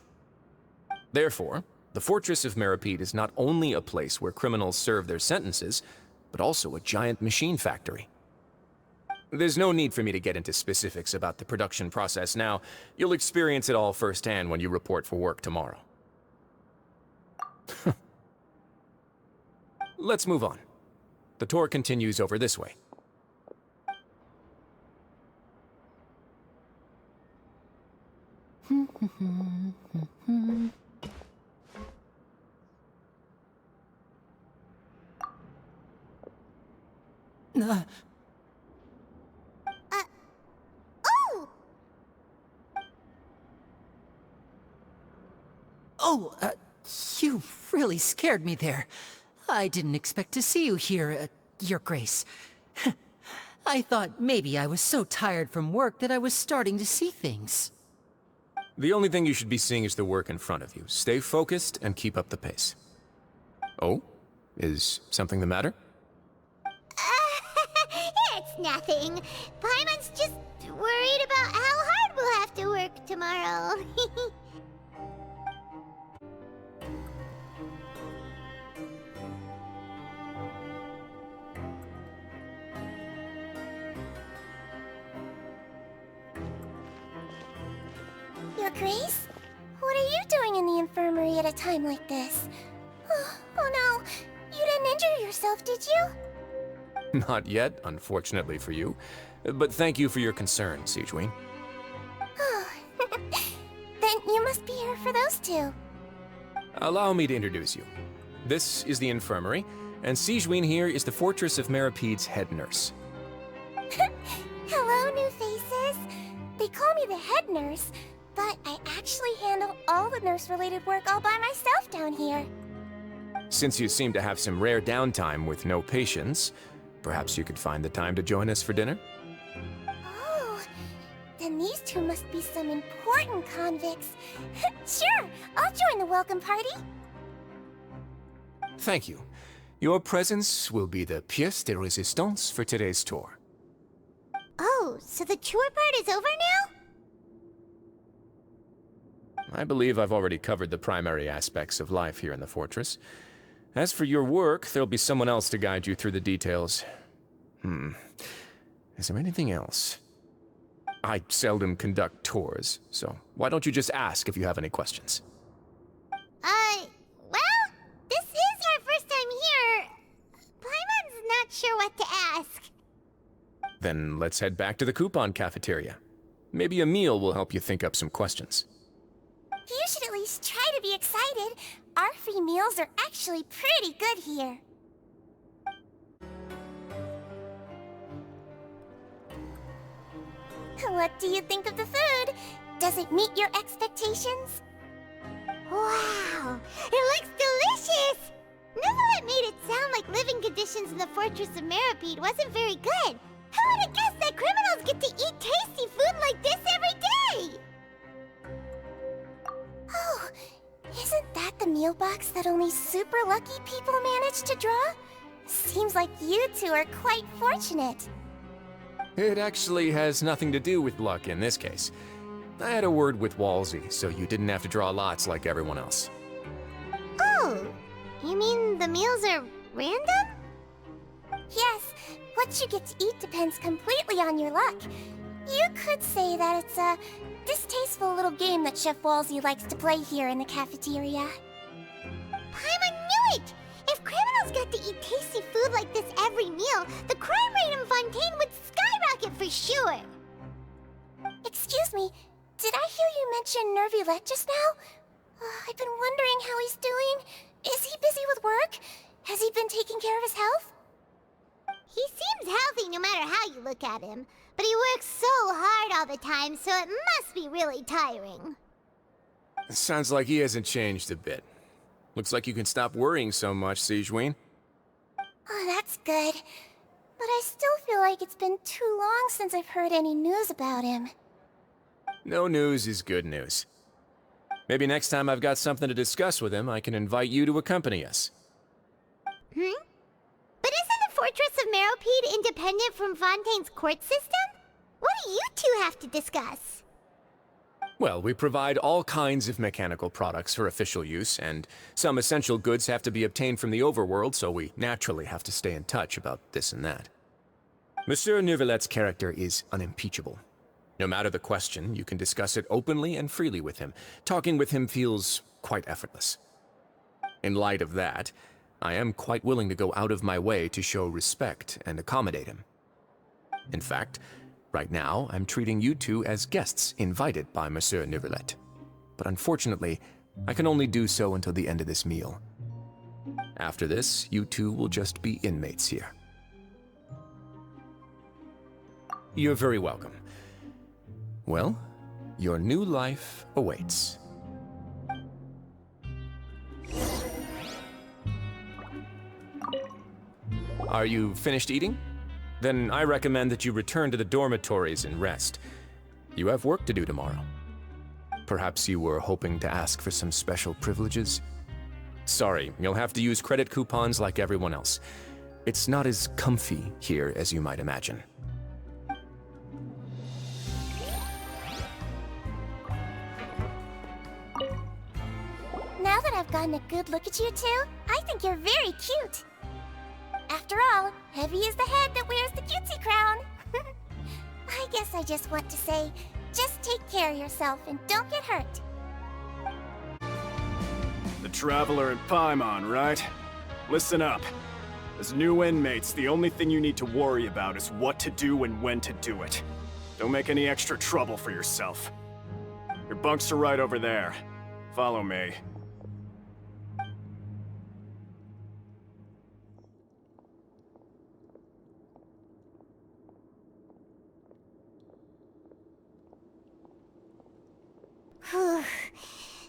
Therefore, the Fortress of Meropid is not only a place where criminals serve their sentences, but also a giant machine factory. There's no need for me to get into specifics about the production process now. You'll experience it all firsthand when you report for work tomorrow. Let's move on. The tour continues over this way. You really scared me there. I didn't expect to see you here, Your Grace. I thought maybe I was so tired from work that I was starting to see things. The only thing you should be seeing is the work in front of you. Stay focused and keep up the pace. Oh? Is something the matter? It's nothing. Paimon's just worried about how hard we'll have to work tomorrow. Your Grace? What are you doing in the infirmary at a time like this? Oh no, you didn't injure yourself, did you? Not yet, unfortunately for you. But thank you for your concern, Sigewin. Oh, then you must be here for those two. Allow me to introduce you. This is the infirmary, and Sigewin here is the Fortress of Meropid's head nurse. Hello, new faces. They call me the head nurse, but I actually handle all the nurse-related work all by myself down here. Since you seem to have some rare downtime with no patients, perhaps you could find the time to join us for dinner? Oh, then these two must be some important convicts. Sure, I'll join the welcome party. Thank you. Your presence will be the pièce de résistance for today's tour. Oh, so the tour part is over now? I believe I've already covered the primary aspects of life here in the fortress. As for your work, there'll be someone else to guide you through the details. Is there anything else? I seldom conduct tours, so why don't you just ask if you have any questions? Well, this is our first time here. Paimon's not sure what to ask. Then let's head back to the coupon cafeteria. Maybe a meal will help you think up some questions. You should at least try to be excited. Our free meals are actually pretty good here. What do you think of the food? Does it meet your expectations? Wow, it looks delicious! Nёvillett made it sound like living conditions in the Fortress of Meropid wasn't very good. Who would have guessed that criminals get to eat tasty food like this every day? Oh, isn't that the meal box that only super lucky people manage to draw? Seems like you two are quite fortunate. It actually has nothing to do with luck in this case. I had a word with Walsey, so you didn't have to draw lots like everyone else. Oh, you mean the meals are random? Yes, what you get to eat depends completely on your luck. You could say that it's a distasteful little game that Chef Walsey likes to play here in the cafeteria. Paimon knew it! If criminals got to eat tasty food like this every meal, the crime rate in Fontaine would skyrocket for sure! Excuse me, did I hear you mention Nёvillett just now? I've been wondering how he's doing. Is he busy with work? Has he been taking care of his health? He seems healthy no matter how you look at him, but he works so hard all the time, so it must be really tiring. Sounds like he hasn't changed a bit. Looks like you can stop worrying so much, Sigewin. Oh, that's good. But I still feel like it's been too long since I've heard any news about him. No news is good news. Maybe next time I've got something to discuss with him, I can invite you to accompany us. But isn't the Fortress of Meropid independent from Fontaine's court system? What do you two have to discuss? Well, we provide all kinds of mechanical products for official use, and some essential goods have to be obtained from the overworld, so we naturally have to stay in touch about this and that. Monsieur Nœuvilletom's character is unimpeachable. No matter the question, you can discuss it openly and freely with him. Talking with him feels quite effortless. In light of that, I am quite willing to go out of my way to show respect and accommodate him. In fact, right now, I'm treating you two as guests invited by Monsieur Nœuvilletom. But unfortunately, I can only do so until the end of this meal. After this, you two will just be inmates here. You're very welcome. Well, your new life awaits. Are you finished eating? Then I recommend that you return to the dormitories and rest. You have work to do tomorrow. Perhaps you were hoping to ask for some special privileges? Sorry, you'll have to use credit coupons like everyone else. It's not as comfy here as you might imagine. Now that I've gotten a good look at you two, I think you're very cute. After all, heavy is the head that wears the cutesy crown. I guess I just want to say, just take care of yourself and don't get hurt. The Traveler and Paimon, right? Listen up. As new inmates, the only thing you need to worry about is what to do and when to do it. Don't make any extra trouble for yourself. Your bunks are right over there. Follow me.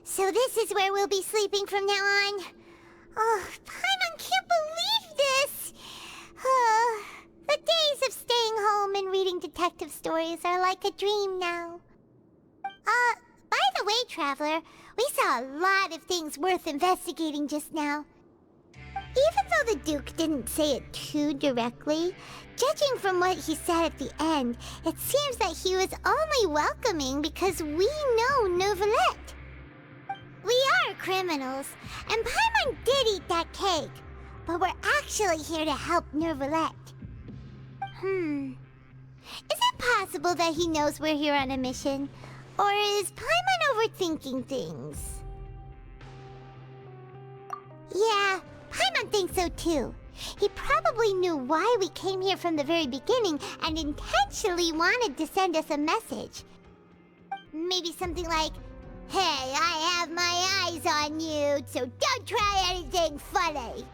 So this is where we'll be sleeping from now on. Oh, Paimon can't believe this! The days of staying home and reading detective stories are like a dream now. By the way, Traveler, we saw a lot of things worth investigating just now. Even though the Duke didn't say it too directly, judging from what he said at the end, it seems that he was only welcoming because we know Nœuvilletom. We are criminals, and Paimon did eat that cake, but we're actually here to help Nœuvilletom. Is it possible that he knows we're here on a mission? Or is Paimon overthinking things? Yeah, Paimon thinks so too. He probably knew why we came here from the very beginning and intentionally wanted to send us a message. Maybe something like, "Hey, I have my eyes on you, so don't try anything funny."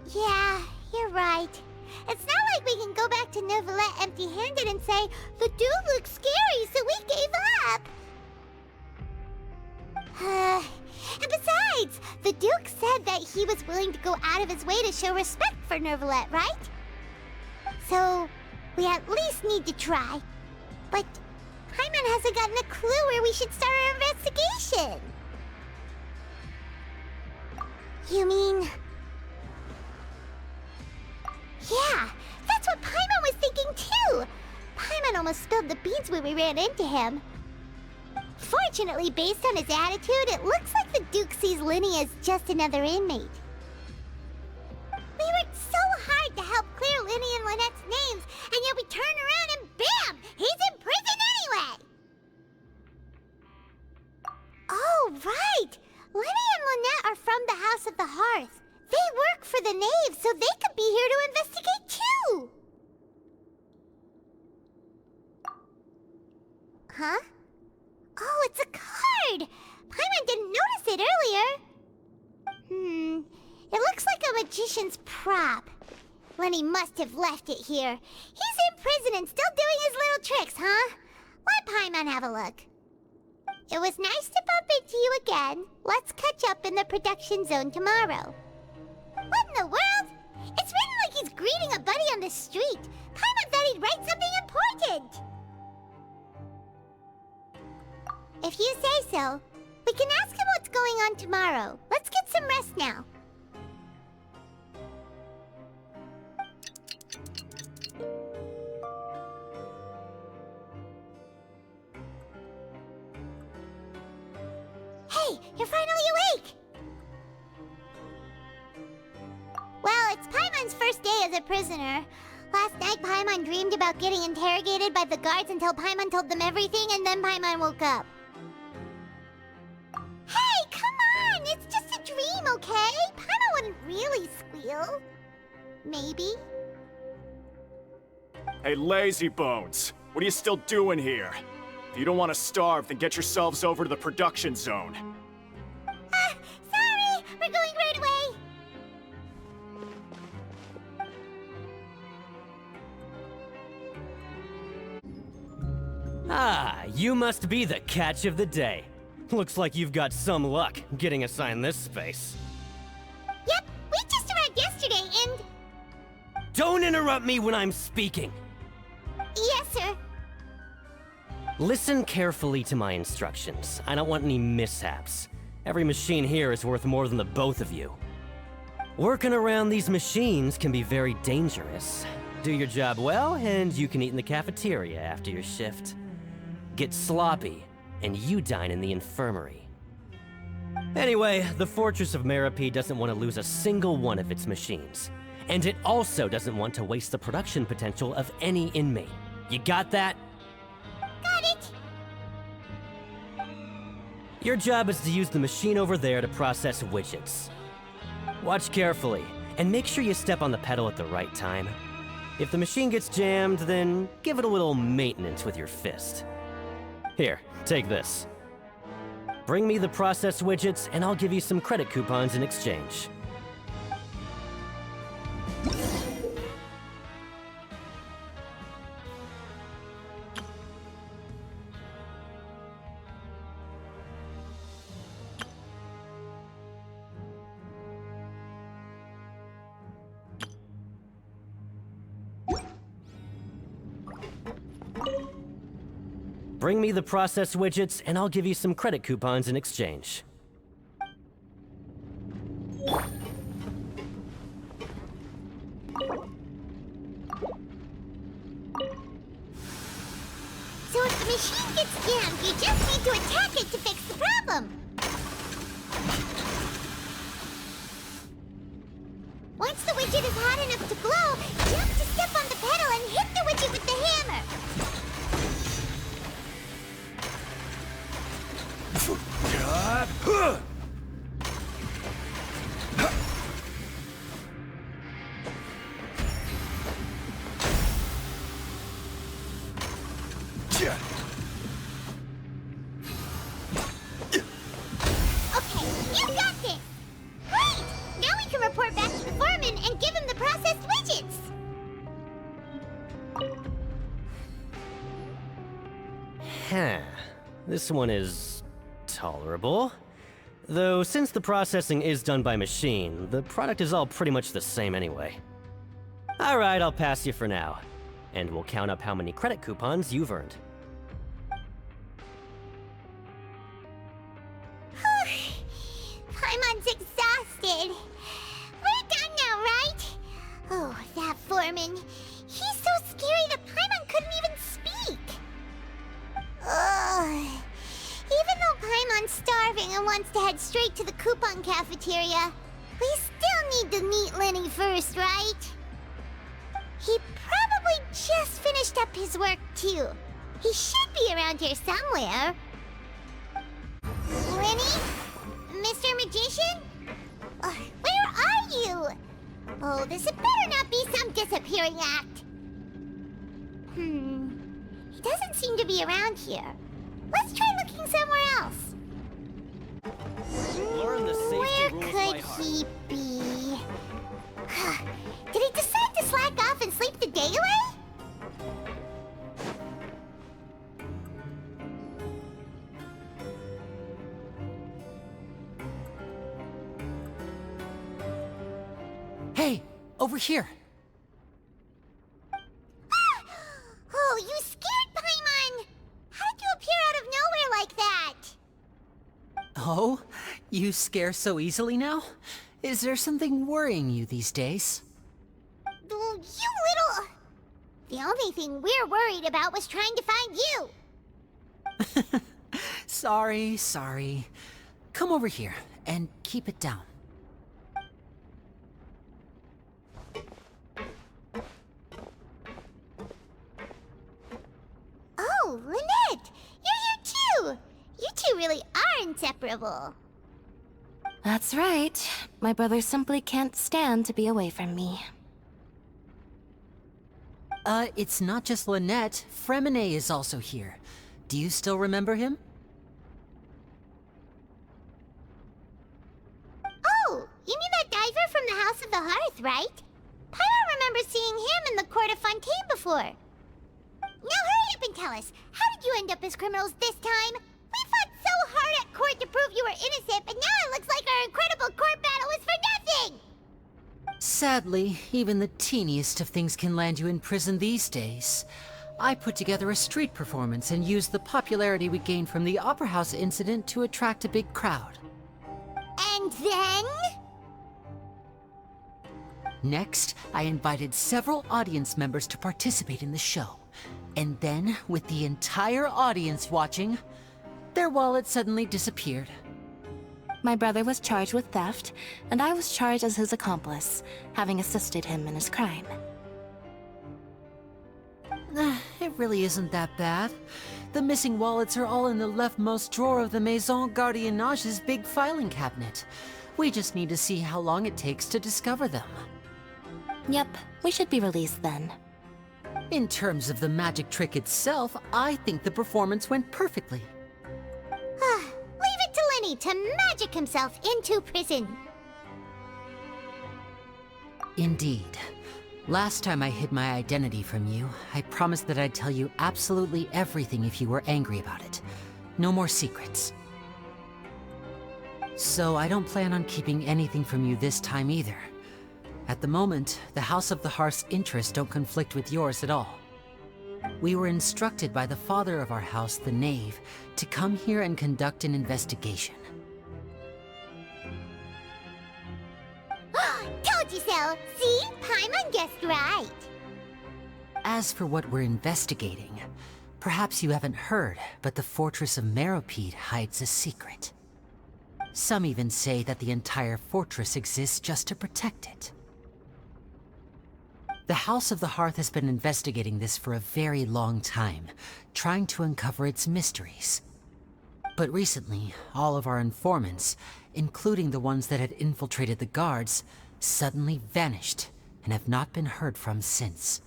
Yeah, you're right. It's not like we can go back to Nœuvilletom empty-handed and say, "The dude looks scary, so we gave up." And besides, the Duke said that he was willing to go out of his way to show respect for Nœuvilletom, right? So, we at least need to try. But Paimon hasn't gotten a clue where we should start our investigation. You mean... Yeah, that's what Paimon was thinking too! Paimon almost spilled the beans when we ran into him. Fortunately, based on his attitude, it looks like the Duke sees Lini as just another inmate. We worked so hard to help clear Lini and Lynette's names, and yet we turn around and bam! He's in prison anyway! Oh, right! Lini and Lynette are from the House of the Hearth. They work for the Knave, so they could be here to investigate too! Huh? Oh, it's a card! Paimon didn't notice it earlier. It looks like a magician's prop. Lini must have left it here. He's in prison and still doing his little tricks, huh? Let Paimon have a look. It was nice to bump into you again. Let's catch up in the production zone tomorrow. What in the world? It's written like he's greeting a buddy on the street. Paimon thought he'd write something important. If you say so. We can ask him what's going on tomorrow. Let's get some rest now. Hey, you're finally awake! Well, it's Paimon's first day as a prisoner. Last night, Paimon dreamed about getting interrogated by the guards until Paimon told them everything, and then Paimon woke up. Hey, come on! It's just a dream, okay? Paimon wouldn't really squeal. Maybe. Hey, lazy bones! What are you still doing here? If you don't want to starve, then get yourselves over to the production zone. Sorry! We're going right away! Ah, you must be the catch of the day. Looks like you've got some luck getting assigned this space. Yep, we just arrived yesterday and... Don't interrupt me when I'm speaking! Yes, sir. Listen carefully to my instructions. I don't want any mishaps. Every machine here is worth more than the both of you. Working around these machines can be very dangerous. Do your job well, and you can eat in the cafeteria after your shift. Get sloppy, and you dine in the infirmary. Anyway, the Fortress of Meropid doesn't want to lose a single one of its machines. And it also doesn't want to waste the production potential of any inmate. You got that? Got it! Your job is to use the machine over there to process widgets. Watch carefully, and make sure you step on the pedal at the right time. If the machine gets jammed, then give it a little maintenance with your fist. Here, take this. Bring me the processed widgets, and I'll give you some credit coupons in exchange. Bring me the processed widgets, and I'll give you some credit coupons in exchange. So if the machine gets jammed, you just need to attack it to fix the problem. Once the widget is hot enough to glow, jump to step on the pedal and hit the widget with the hammer. Okay, you got this! Great! Now we can report back to the foreman and give him the processed widgets! Huh. This one is tolerable. Though, since the processing is done by machine, the product is all pretty much the same anyway. Alright, I'll pass you for now. And we'll count up how many credit coupons you've earned. Paimon's exhausted. We're done now, right? Oh, that foreman. He's so scary that Paimon couldn't even speak. Ugh. Even though Paimon's starving and wants to head straight to the coupon cafeteria, we still need to meet Lini first, right? He probably just finished up his work, too. He should be around here somewhere. Lini? Mr. Magician? Where are you? Oh, this had better not be some disappearing act. He doesn't seem to be around here. Let's try looking somewhere else. Learn the safety Where rules could by heart. he be? Did he decide to slack off and sleep the day away? Hey, over here. Oh, you scared Paimon! How did you appear out of nowhere like that? You scare so easily now? Is there something worrying you these days? You little... The only thing we're worried about was trying to find you. Sorry. Come over here and keep it down. Oh, Lynette! You're here too! You two really are inseparable. That's right. My brother simply can't stand to be away from me. It's not just Lynette. Fremine is also here. Do you still remember him? Oh, you mean that diver from the House of the Hearth, right? Paimon remembers seeing him in the court of Fontaine before. Now hurry up and tell us, how did you end up as criminals this time? We fought so hard at court to prove you were innocent, but now it looks like our incredible court battle was for nothing! Sadly, even the teeniest of things can land you in prison these days. I put together a street performance and used the popularity we gained from the Opera House incident to attract a big crowd. And then? Next, I invited several audience members to participate in the show. And then, with the entire audience watching, their wallet suddenly disappeared. My brother was charged with theft, and I was charged as his accomplice, having assisted him in his crime. It really isn't that bad. The missing wallets are all in the leftmost drawer of the Maison Gardiennage's big filing cabinet. We just need to see how long it takes to discover them. Yep, we should be released then. In terms of the magic trick itself, I think the performance went perfectly. Leave it to Lini to magic himself into prison. Indeed. Last time I hid my identity from you, I promised that I'd tell you absolutely everything if you were angry about it. No more secrets. So I don't plan on keeping anything from you this time either. At the moment, the House of the Hearth's interests don't conflict with yours at all. We were instructed by the father of our house, the Knave, to come here and conduct an investigation. Told you so! See? Paimon guessed right. As for what we're investigating, perhaps you haven't heard, but the fortress of Meropid hides a secret. Some even say that the entire fortress exists just to protect it. The House of the Hearth has been investigating this for a very long time, trying to uncover its mysteries. But recently, all of our informants, including the ones that had infiltrated the guards, suddenly vanished and have not been heard from since.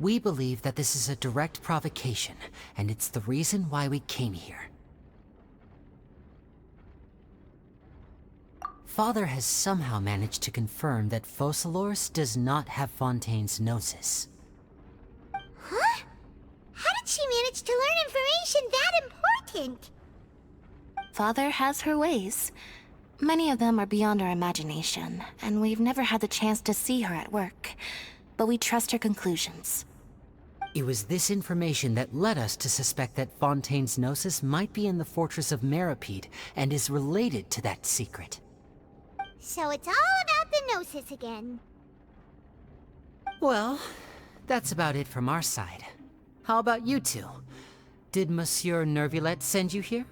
We believe that this is a direct provocation, and it's the reason why we came here. Father has somehow managed to confirm that Focalors does not have Fontaine's gnosis. Huh? How did she manage to learn information that important? Father has her ways. Many of them are beyond our imagination, and we've never had the chance to see her at work. But we trust her conclusions. It was this information that led us to suspect that Fontaine's gnosis might be in the fortress of Meropid and is related to that secret. So it's all about the gnosis again. Well, that's about it from our side. How about you two? Did Monsieur Nёvillette send you here?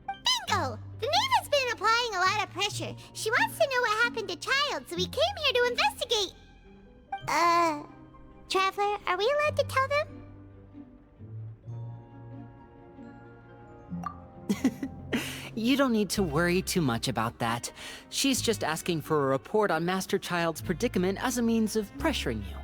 Bingo! The Knave has been applying a lot of pressure. She wants to know what happened to Child, so we came here to investigate. Traveler, are we allowed to tell them? You don't need to worry too much about that. She's just asking for a report on Master Child's predicament as a means of pressuring you.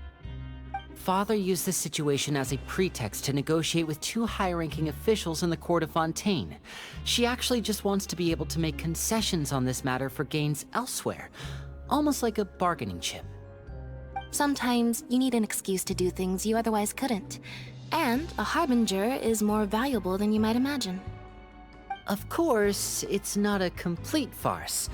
Father used this situation as a pretext to negotiate with two high-ranking officials in the court of Fontaine. She actually just wants to be able to make concessions on this matter for gains elsewhere, almost like a bargaining chip. Sometimes you need an excuse to do things you otherwise couldn't. And a harbinger is more valuable than you might imagine. Of course, it's not a complete farce.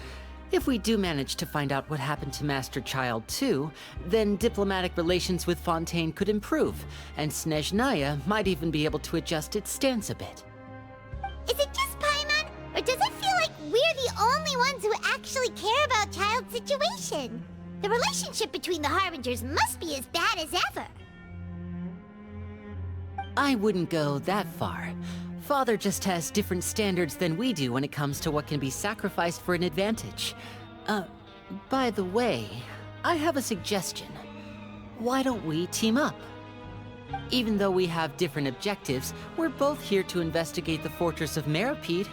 If we do manage to find out what happened to Master Child too, then diplomatic relations with Fontaine could improve, and Snezhnaya might even be able to adjust its stance a bit. Is it just Paimon, or does it feel like we're the situation. The relationship between the Harbingers must be as bad as ever. I wouldn't go that far. Father just has different standards than we do when it comes to what can be sacrificed for an advantage. By the way, I have a suggestion. Why don't we team up? Even though we have different objectives, we're both here to investigate the fortress of Meropid.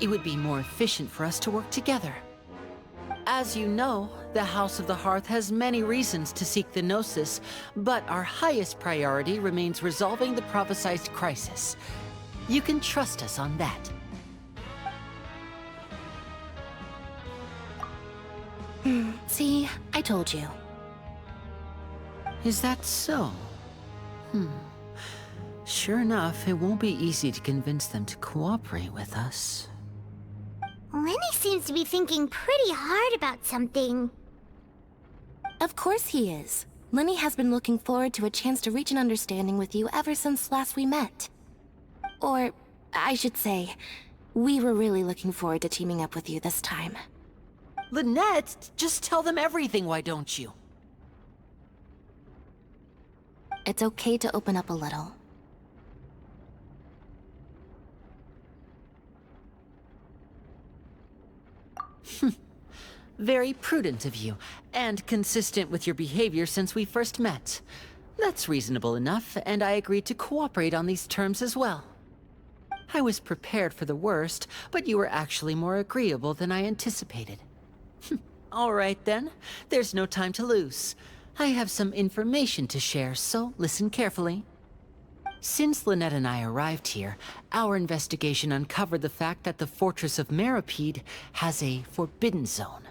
It would be more efficient for us to work together. As you know, the House of the Hearth has many reasons to seek the Gnosis, but our highest priority remains resolving the prophesized crisis. You can trust us on that. See, I told you. Is that so? Sure enough, it won't be easy to convince them to cooperate with us. Lenny seems to be thinking pretty hard about something. Of course he is. Lenny has been looking forward to a chance to reach an understanding with you ever since last we met. Or, I should say, we were really looking forward to teaming up with you this time. Lynette, just tell them everything, why don't you? It's okay to open up a little. Very prudent of you, and consistent with your behavior since we first met. That's reasonable enough, and I agreed to cooperate on these terms as well. I was prepared for the worst, but you were actually more agreeable than I anticipated. All right then, there's no time to lose. I have some information to share, so listen carefully. Since Lynette and I arrived here, our investigation uncovered the fact that the Fortress of Meropid has a forbidden zone.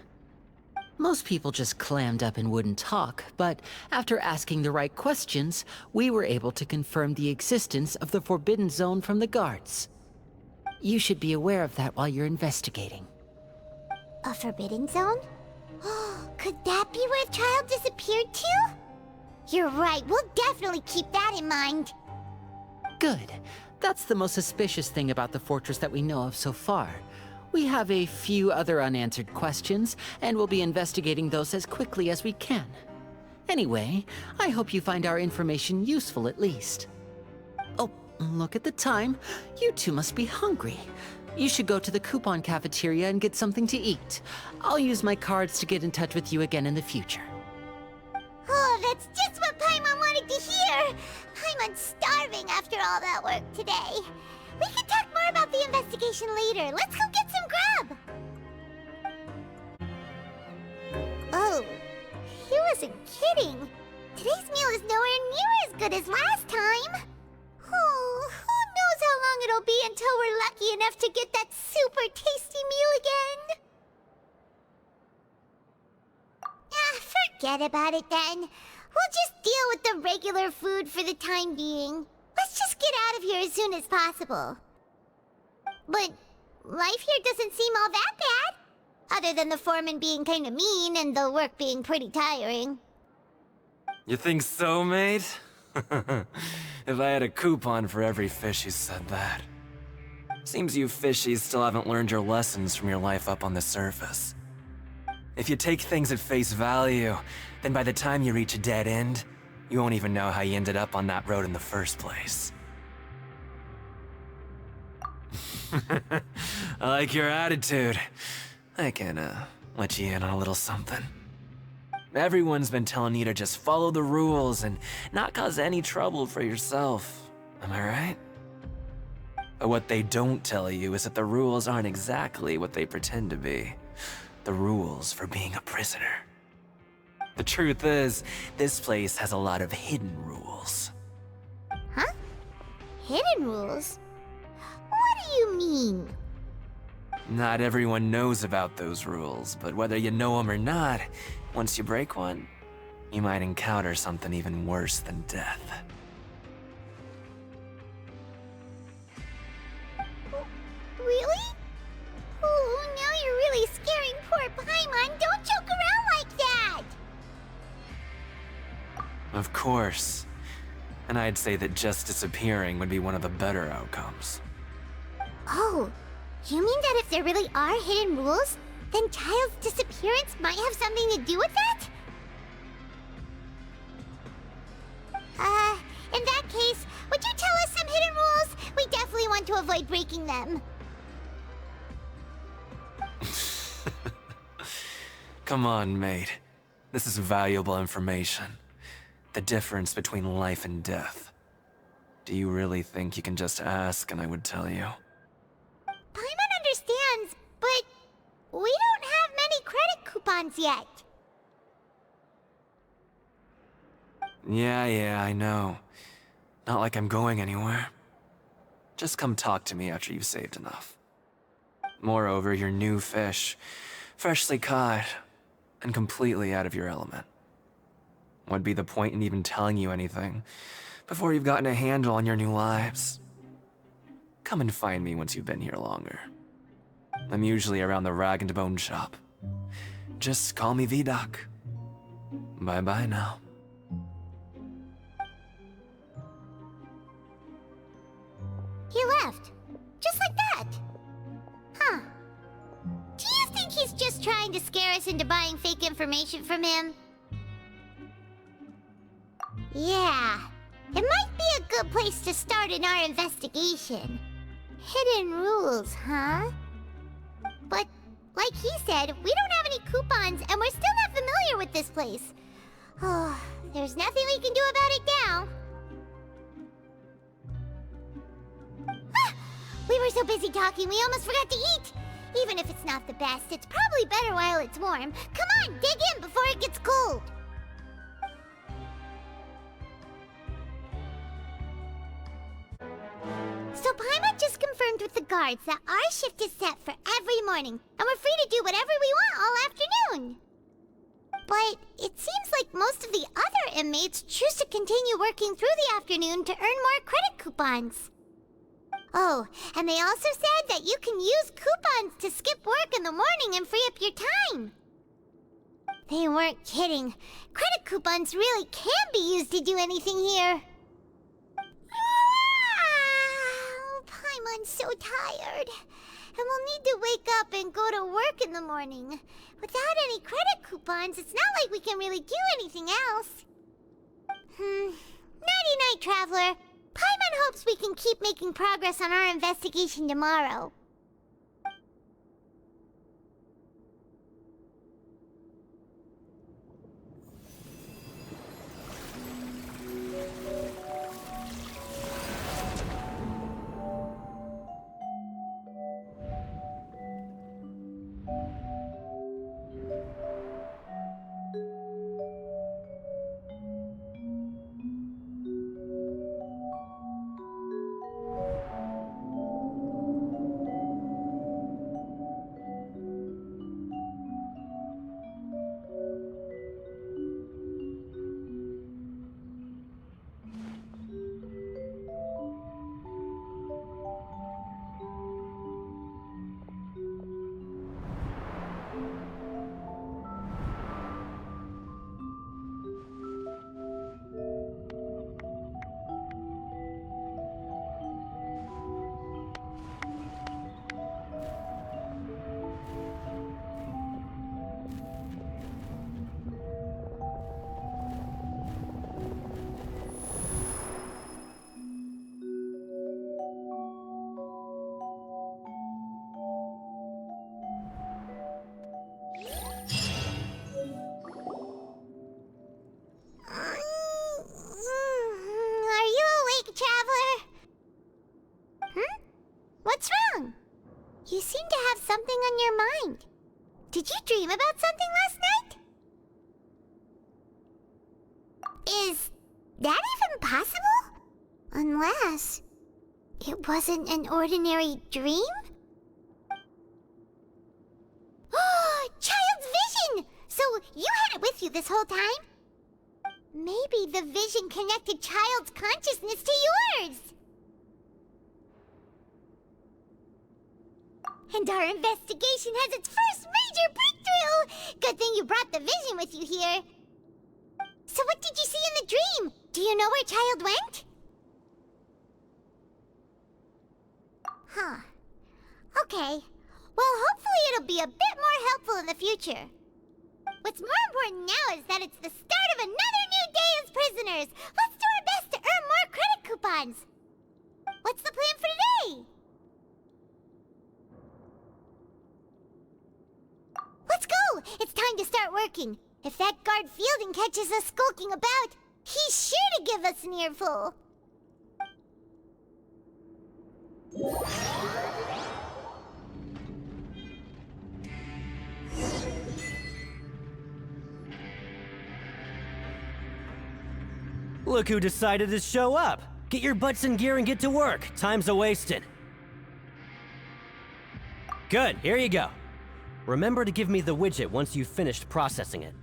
Most people just clammed up and wouldn't talk, but after asking the right questions, we were able to confirm the existence of the forbidden zone from the guards. You should be aware of that while you're investigating. A forbidden zone? Could that be where the child disappeared to? You're right, we'll definitely keep that in mind. Good. That's the most suspicious thing about the fortress that we know of so far. We have a few other unanswered questions, and we'll be investigating those as quickly as we can. Anyway, I hope you find our information useful at least. Oh, look at the time. You two must be hungry. You should go to the coupon cafeteria and get something to eat. I'll use my cards to get in touch with you again in the future. Oh, that's just what Paimon wanted to hear! Paimon's starving after all that work today. We can talk more about the investigation later. Let's go get some grub! Oh, he wasn't kidding. Today's meal is nowhere near as good as last time. Oh, who knows how long it'll be until we're lucky enough to get that super tasty meal again? Forget about it then. We'll just deal with the regular food for the time being. Let's just get out of here as soon as possible. But life here doesn't seem all that bad. Other than the foreman being kinda mean and the work being pretty tiring. You think so, mate? If I had a coupon for every fish who said that. Seems you fishies still haven't learned your lessons from your life up on the surface. If you take things at face value, then by the time you reach a dead end, you won't even know how you ended up on that road in the first place. I like your attitude. I can, let you in on a little something. Everyone's been telling you to just follow the rules and not cause any trouble for yourself. Am I right? But what they don't tell you is that the rules aren't exactly what they pretend to be. The rules for being a prisoner. The truth is, this place has a lot of hidden rules. Huh? Hidden rules? What do you mean? Not everyone knows about those rules, but whether you know them or not, once you break one, you might encounter something even worse than death. Really? Oh, now you're really scaring poor Paimon. Don't joke around like that! Of course. And I'd say that just disappearing would be one of the better outcomes. Oh, you mean that if there really are hidden rules, Then Child's disappearance might have something to do with that? In that case, would you tell us some hidden rules? We definitely want to avoid breaking them. Come on, mate. This is valuable information. The difference between life and death. Do you really think you can just ask and I would tell you? Paimon understands, but we don't have many credit coupons yet. Yeah, I know. Not like I'm going anywhere. Just come talk to me after you've saved enough. Moreover, you're new fish, freshly caught, and completely out of your element. What'd be the point in even telling you anything before you've gotten a handle on your new lives? Come and find me once you've been here longer. I'm usually around the rag and bone shop. Just call me V-Doc. Bye-bye now. He left. Just like that. Huh. Do you think he's just trying to scare us into buying fake information from him? Yeah. It might be a good place to start in our investigation. Hidden rules, huh? But, like he said, we don't have any coupons and we're still not familiar with this place. Oh, there's nothing we can do about it now. We were so busy talking, we almost forgot to eat! Even if it's not the best, it's probably better while it's warm. Come on, dig in before it gets cold! So Paimon just confirmed with the guards that our shift is set for every morning, and we're free to do whatever we want all afternoon. But it seems like most of the other inmates choose to continue working through the afternoon to earn more credit coupons. Oh, and they also said that you can use coupons to skip work in the morning and free up your time. They weren't kidding. Credit coupons really can be used to do anything here. Paimon's so tired. And we'll need to wake up and go to work in the morning. Without any credit coupons, it's not like we can really do anything else. Nighty-night, Traveler. Paimon hopes we can keep making progress on our investigation tomorrow. What's wrong? You seem to have something on your mind. Did you dream about something last night? Is that even possible? Unless it wasn't an ordinary dream? Oh, Child's vision! So you had it with you this whole time? Maybe the vision connected Child's consciousness to yours. And our investigation has its first major breakthrough! Good thing you brought the vision with you here. So what did you see in the dream? Do you know where Child went? Huh. Okay. Well, hopefully it'll be a bit more helpful in the future. What's more important now is that it's the start of another new day as prisoners. Let's do our best to earn more credit coupons. What's the plan for today? Let's go! It's time to start working. If that guard Fielding catches us skulking about, he's sure to give us an earful. Look who decided to show up! Get your butts in gear and get to work. Time's a-wasting. Good, here you go. Remember to give me the widget once you've finished processing it.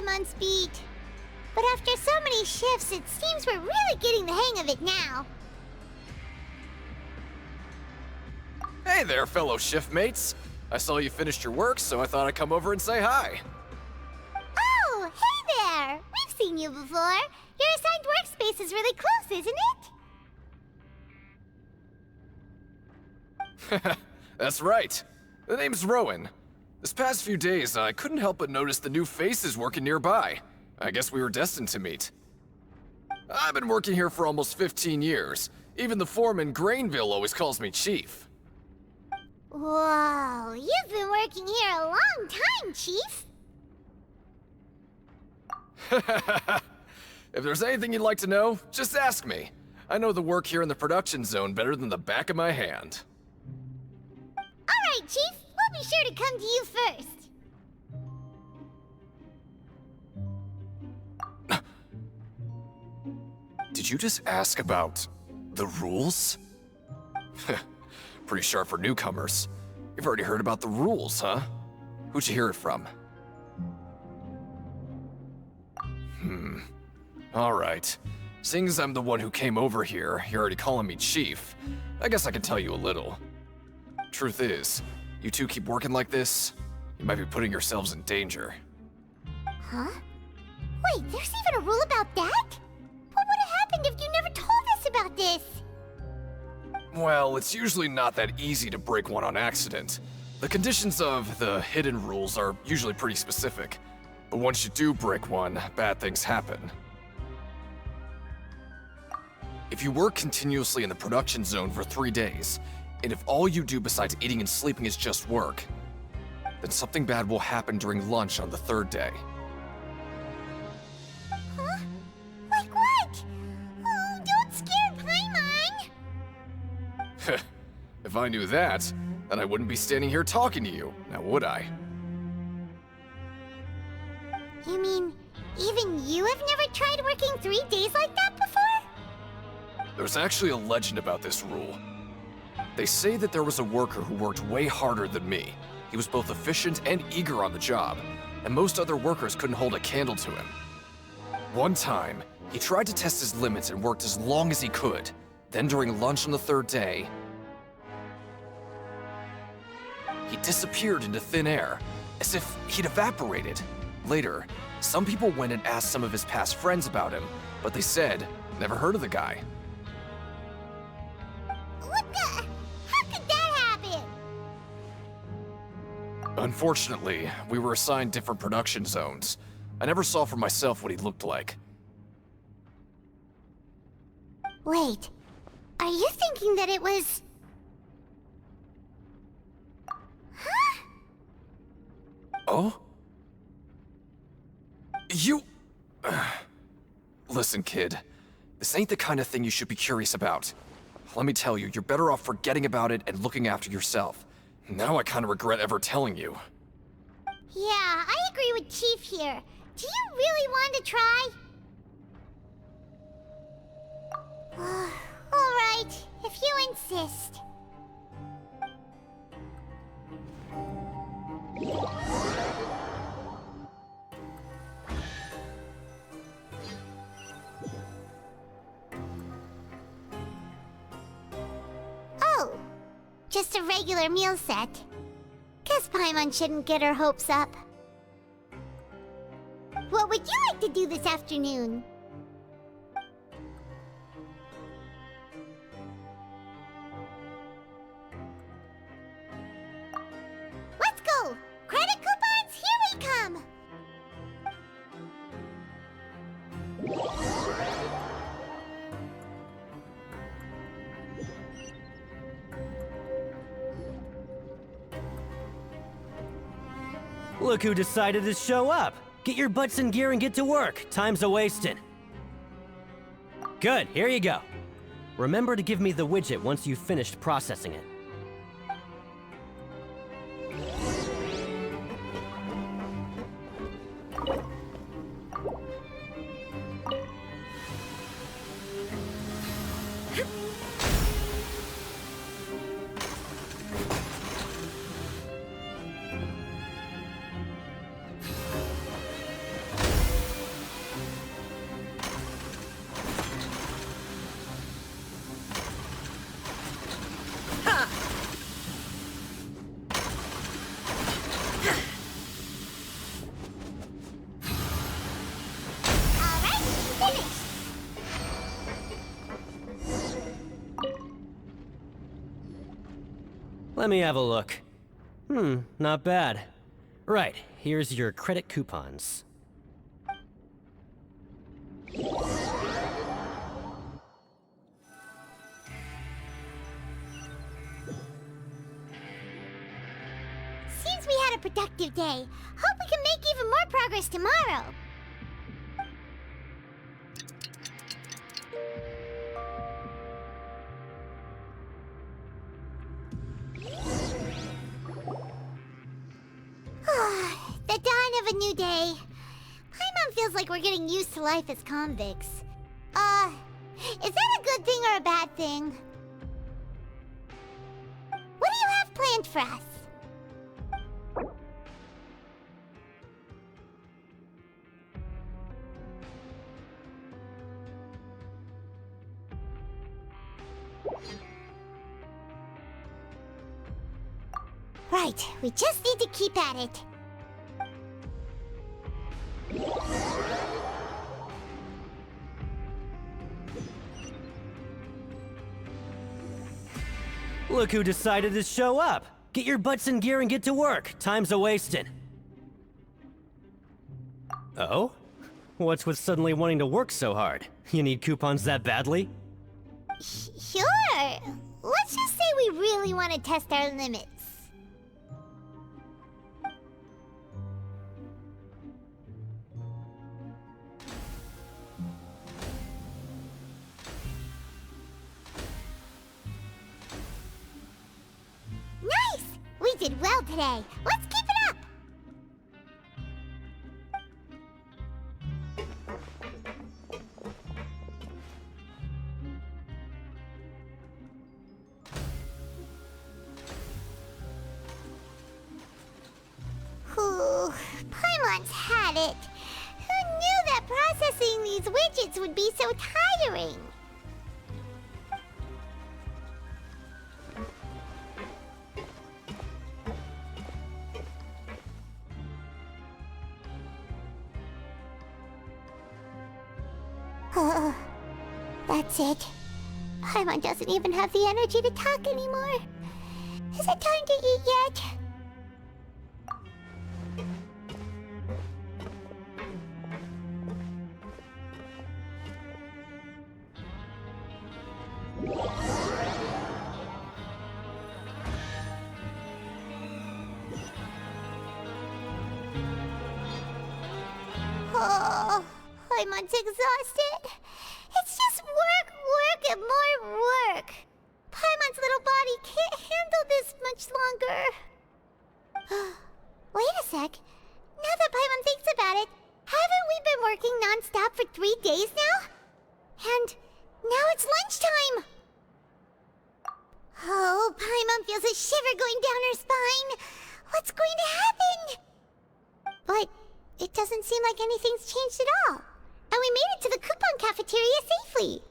On speed. But after so many shifts, it seems we're really getting the hang of it now. Hey there, fellow shift mates. I saw you finished your work, so I thought I'd come over and say hi. Oh, hey there! We've seen you before. Your assigned workspace is really close, isn't it? That's right. The name's Rowan. This past few days, I couldn't help but notice the new faces working nearby. I guess we were destined to meet. I've been working here for almost 15 years. Even the foreman, Grainville, always calls me Chief. Whoa, you've been working here a long time, Chief. If there's anything you'd like to know, just ask me. I know the work here in the production zone better than the back of my hand. All right, Chief. We'll be sure to come to you first. Did you just ask about the rules? Pretty sharp for newcomers. You've already heard about the rules, huh? Who'd you hear it from? Alright. Seeing as I'm the one who came over here, you're already calling me Chief. I guess I can tell you a little. Truth is, you two keep working like this, you might be putting yourselves in danger. Huh? Wait, there's even a rule about that? What would have happened if you never told us about this? Well, it's usually not that easy to break one on accident. The conditions of the hidden rules are usually pretty specific. But once you do break one, bad things happen. If you work continuously in the production zone for 3 days, and if all you do besides eating and sleeping is just work, then something bad will happen during lunch on the 3rd day. Huh? Like what? Oh, don't scare Paimon! If I knew that, then I wouldn't be standing here talking to you, now would I? You mean, even you have never tried working 3 days like that before? There's actually a legend about this rule. They say that there was a worker who worked way harder than me. He was both efficient and eager on the job, and most other workers couldn't hold a candle to him. One time, he tried to test his limits and worked as long as he could. Then during lunch on the 3rd day, he disappeared into thin air, as if he'd evaporated. Later, some people went and asked some of his past friends about him, but they said, never heard of the guy. What the? How could that happen? Unfortunately, we were assigned different production zones. I never saw for myself what he looked like. Wait, are you thinking that it was Oh? You... Listen, kid. This ain't the kind of thing you should be curious about. Let me tell you, you're better off forgetting about it and looking after yourself. Now I kind of regret ever telling you. Yeah, I agree with Chief here. Do you really want to try? Alright, if you insist. Oh, just a regular meal set. Guess Paimon shouldn't get her hopes up. What would you like to do this afternoon? Let's go! Credit coupons, here we come! Look who decided to show up! Get your butts in gear and get to work. Time's a-wasting. Good, here you go. Remember to give me the widget once you've finished processing it. Let me have a look. Not bad. Right, here's your credit coupons. Seems we had a productive day. Hope we can make even more progress tomorrow. The dawn of a new day. Paimon feels like we're getting used to life as convicts. Is that a good thing or a bad thing? What do you have planned for us? Right, we just need to keep at it. Look who decided to show up! Get your butts in gear and get to work. Time's a-wasting. Oh? What's with suddenly wanting to work so hard? You need coupons that badly? Sure. Let's just say we really want to test our limits. Nice! We did well today. Let's keep it up! Ooh, Paimon's had it. Who knew that processing these widgets would be so tiring? That's it. Paimon doesn't even have the energy to talk anymore. Is it time to eat yet? Paimon's exhausted. It's just work, work, and more work. Paimon's little body can't handle this much longer. Wait a sec. Now that Paimon thinks about it, haven't we been working non-stop for 3 days now? And now it's lunchtime! Oh, Paimon feels a shiver going down her spine. What's going to happen? But it doesn't seem like anything's changed at all. And we made it to the coupon cafeteria safely.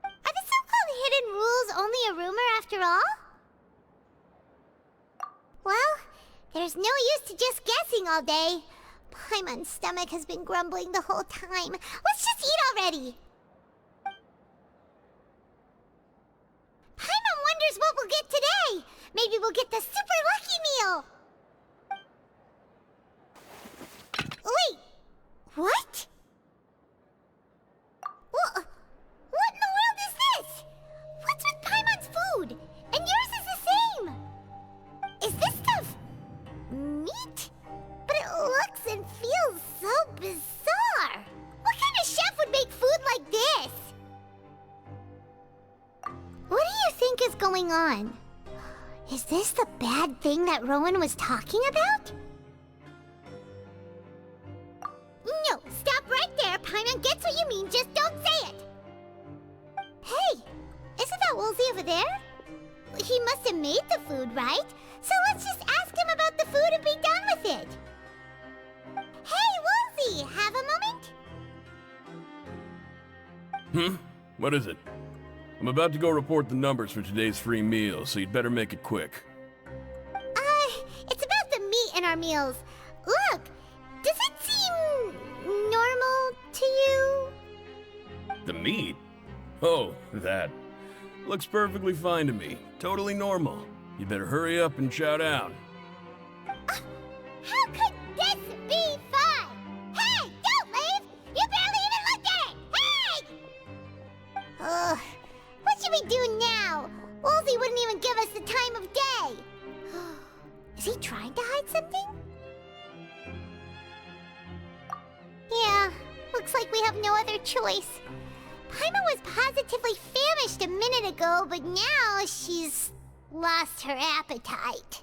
Are the so-called hidden rules only a rumor after all? Well, there's no use to just guessing all day. Paimon's stomach has been grumbling the whole time. Let's just eat already! Paimon wonders what we'll get today! Maybe we'll get the super lucky meal! Wait, what? What in the world is this? What's with Paimon's food? And yours is the same! Is this stuff meat? But it looks and feels so bizarre! What kind of chef would make food like this? What do you think is going on? Is this the bad thing that Rowan was talking about? No, stop right there. Paimon gets what you mean, just don't say it. Hey, isn't that Woolsey over there? He must have made the food, right? So let's just ask him about the food and be done with it. Hey, Woolsey, have a moment? What is it? I'm about to go report the numbers for today's free meal, so you'd better make it quick. It's about the meat in our meals. Look, does it seem normal to you? The meat? Oh, that. Looks perfectly fine to me. Totally normal. You better hurry up and chow down. How could this be fun? Hey, don't leave! You barely even looked at it! Hey! What should we do now? Woolsey wouldn't even give us the time of day. Is he trying to hide something? Yeah, looks like we have no other choice. Paimon was positively famished a minute ago, but now she's lost her appetite.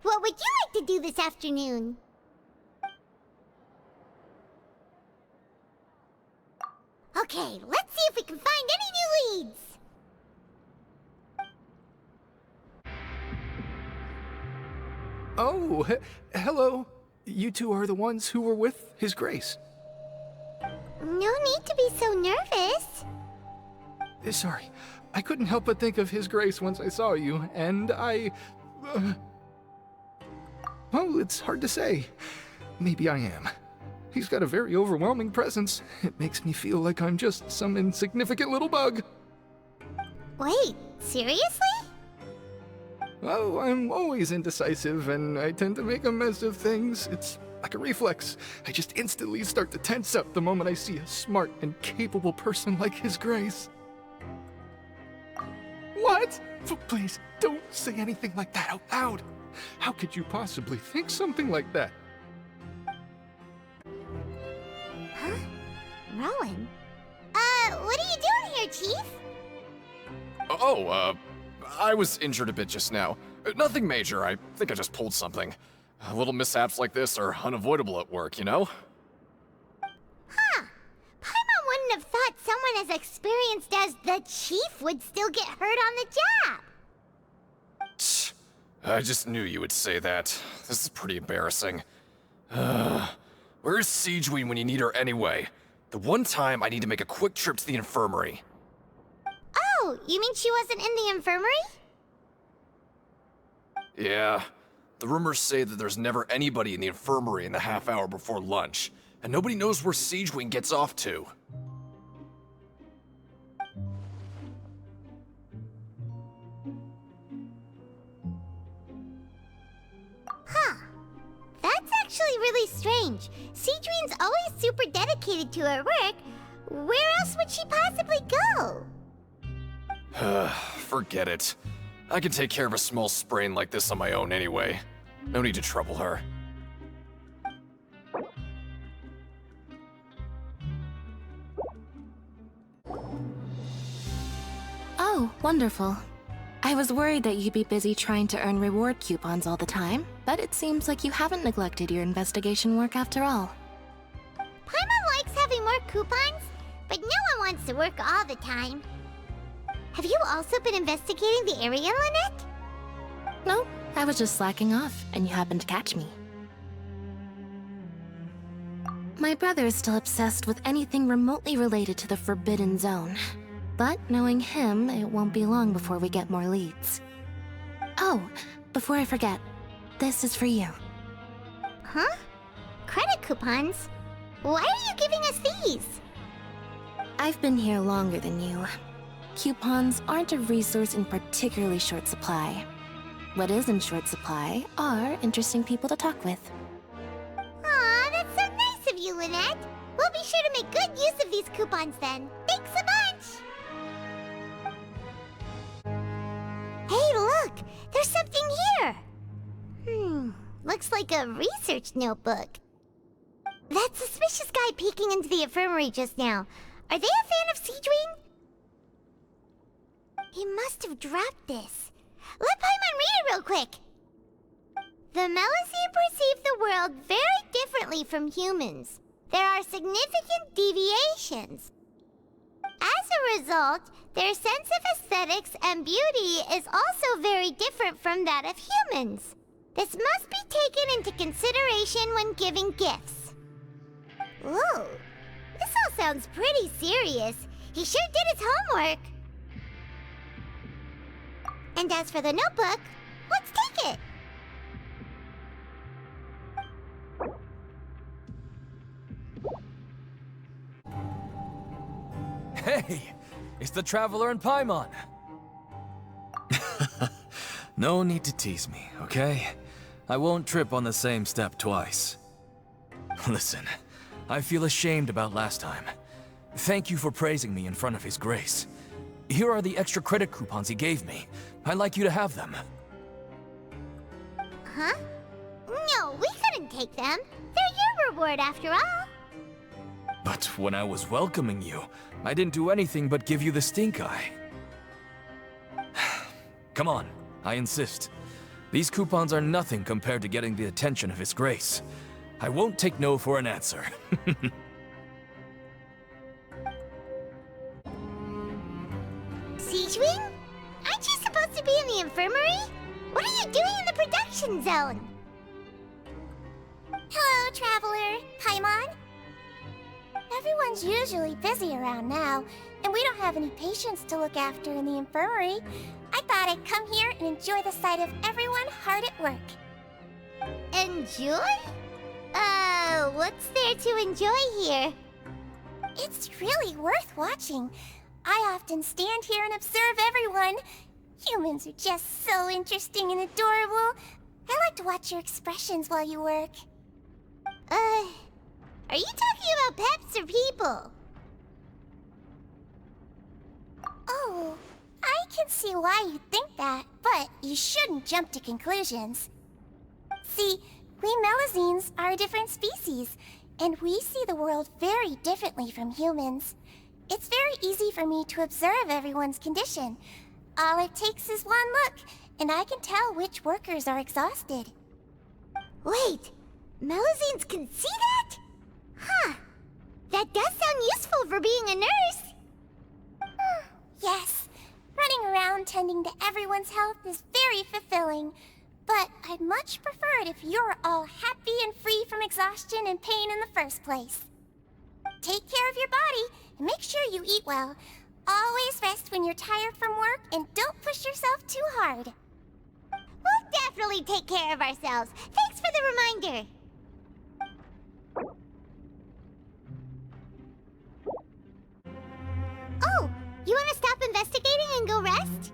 What would you like to do this afternoon? Okay, let's see if we can find any new leads. Oh, hello. You two are the ones who were with His Grace. No need to be so nervous. Sorry, I couldn't help but think of His Grace once I saw you, and I... well, it's hard to say. Maybe I am. He's got a very overwhelming presence. It makes me feel like I'm just some insignificant little bug. Wait, seriously? Oh, I'm always indecisive, and I tend to make a mess of things. It's like a reflex. I just instantly start to tense up the moment I see a smart and capable person like His Grace. What? Please, don't say anything like that out loud. How could you possibly think something like that? Huh? Rowan? What are you doing here, Chief? I was injured a bit just now. Nothing major, I think I just pulled something. Little mishaps like this are unavoidable at work, you know? Huh. Paimon wouldn't have thought someone as experienced as the Chief would still get hurt on the job. I just knew you would say that. This is pretty embarrassing. Where's Sigewinne when you need her anyway? The one time I need to make a quick trip to the infirmary. Oh, you mean she wasn't in the infirmary? Yeah. The rumors say that there's never anybody in the infirmary in the half hour before lunch, and nobody knows where Sigewinne gets off to. Huh. That's actually really strange. Sigewinne's always super dedicated to her work. Where else would she possibly go? Forget it. I can take care of a small sprain like this on my own anyway. No need to trouble her. Oh, wonderful. I was worried that you'd be busy trying to earn reward coupons all the time, but it seems like you haven't neglected your investigation work after all. Paimon likes having more coupons, but no one wants to work all the time. Have you also been investigating the area, Lynette? No, I was just slacking off, and you happened to catch me. My brother is still obsessed with anything remotely related to the Forbidden Zone. But knowing him, it won't be long before we get more leads. Oh, before I forget, this is for you. Huh? Credit coupons? Why are you giving us these? I've been here longer than you. Coupons aren't a resource in particularly short supply. What is in short supply are interesting people to talk with. Aw, that's so nice of you, Lynette. We'll be sure to make good use of these coupons then. Thanks a bunch! Hey, look! There's something here! Looks like a research notebook. That suspicious guy peeking into the infirmary just now. Are they a fan of Seedwing? He must have dropped this. Let Paimon read it real quick! The Melusine perceive the world very differently from humans. There are significant deviations. As a result, their sense of aesthetics and beauty is also very different from that of humans. This must be taken into consideration when giving gifts. Ooh, this all sounds pretty serious. He sure did his homework. And as for the notebook, let's take it. Hey, it's the Traveler and Paimon. No need to tease me, okay? I won't trip on the same step twice. Listen, I feel ashamed about last time. Thank you for praising me in front of His Grace. Here are the extra credit coupons he gave me. I'd like you to have them. Huh? No, we couldn't take them. They're your reward after all. But when I was welcoming you, I didn't do anything but give you the stink eye. Come on, I insist. These coupons are nothing compared to getting the attention of His Grace. I won't take no for an answer. Seedwing? Aren't you supposed to be in the infirmary? What are you doing in the production zone? Hello, Traveler. Paimon? Everyone's usually busy around now, and we don't have any patients to look after in the infirmary. I thought I'd come here and enjoy the sight of everyone hard at work. Enjoy? What's there to enjoy here? It's really worth watching. I often stand here and observe everyone. Humans are just so interesting and adorable. I like to watch your expressions while you work. Are you talking about pets or people? Oh, I can see why you think that, but you shouldn't jump to conclusions. See, we Melusines are a different species, and we see the world very differently from humans. It's very easy for me to observe everyone's condition. All it takes is one look, and I can tell which workers are exhausted. Wait, Melusines can see that? Huh. That does sound useful for being a nurse. Yes, running around tending to everyone's health is very fulfilling. But I'd much prefer it if you're all happy and free from exhaustion and pain in the first place. Take care of your body and make sure you eat well. Always rest when you're tired from work and don't push yourself too hard. We'll definitely take care of ourselves. Thanks for the reminder. Oh, you want to stop investigating and go rest?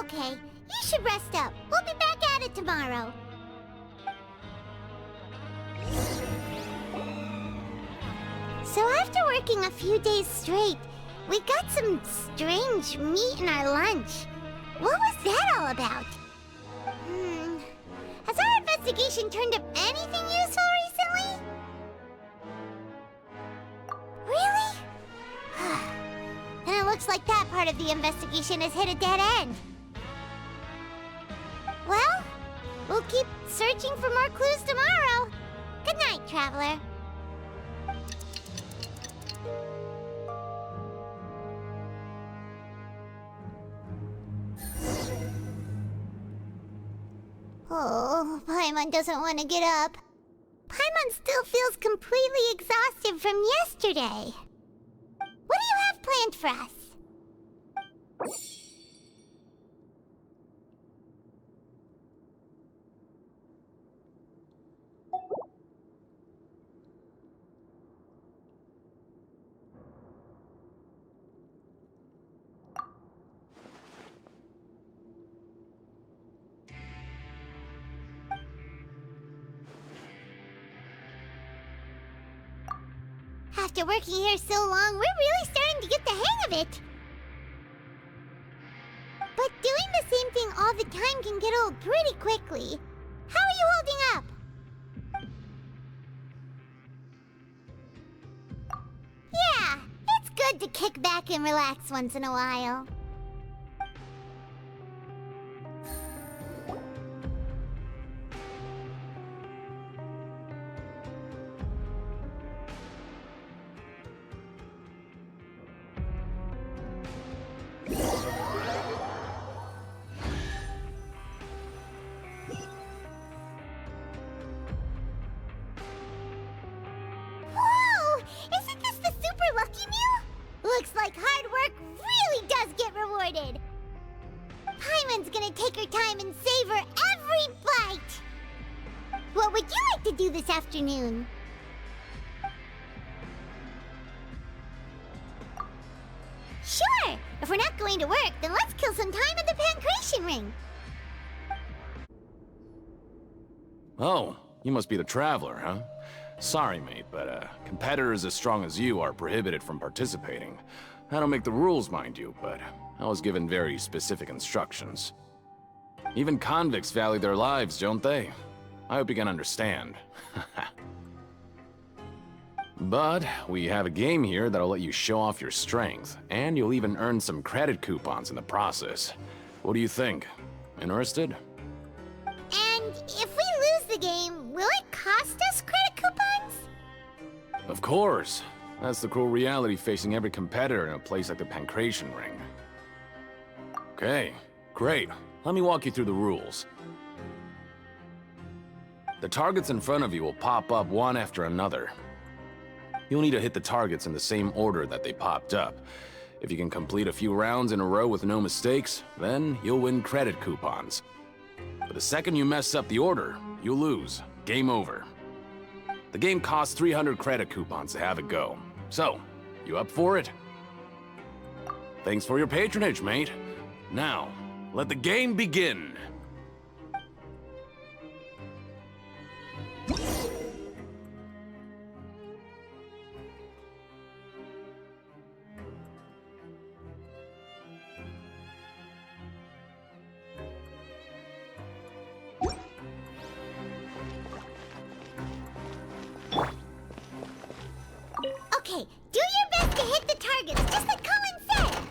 Okay, you should rest up. We'll be back at it tomorrow. So after working a few days straight, We got some strange meat in our lunch. What was that all about? Has our investigation turned up anything useful recently? Really? And it looks like that part of the investigation has hit a dead end. Well, we'll keep searching for more clues tomorrow. Good night, Traveler. Oh, Paimon doesn't want to get up. Paimon still feels completely exhausted from yesterday. What do you have planned for us? After working here so long, we're really starting to get the hang of it. But doing the same thing all the time can get old pretty quickly. How are you holding up? Yeah, it's good to kick back and relax once in a while. Looks like hard work really does get rewarded. Paimon's gonna take her time and savor every bite. What would you like to do this afternoon? Sure! If we're not going to work, then let's kill some time at the Pancration Ring. Oh, you must be the Traveler, huh? Sorry, mate, but competitors as strong as you are prohibited from participating. I don't make the rules, mind you, but I was given very specific instructions. Even convicts value their lives, don't they? I hope you can understand. But we have a game here that'll let you show off your strength, and you'll even earn some credit coupons in the process. What do you think? Interested? And if we lose the game, will it cost us credit coupons? Of course. That's the cruel reality facing every competitor in a place like the Pancration Ring. Okay, great. Let me walk you through the rules. The targets in front of you will pop up one after another. You'll need to hit the targets in the same order that they popped up. If you can complete a few rounds in a row with no mistakes, then you'll win credit coupons. But the second you mess up the order, you'll lose. Game over. The game costs 300 credit coupons to have a go. So, you up for it? Thanks for your patronage, mate. Now, let the game begin. Okay, do your best to hit the targets, just like Colin said!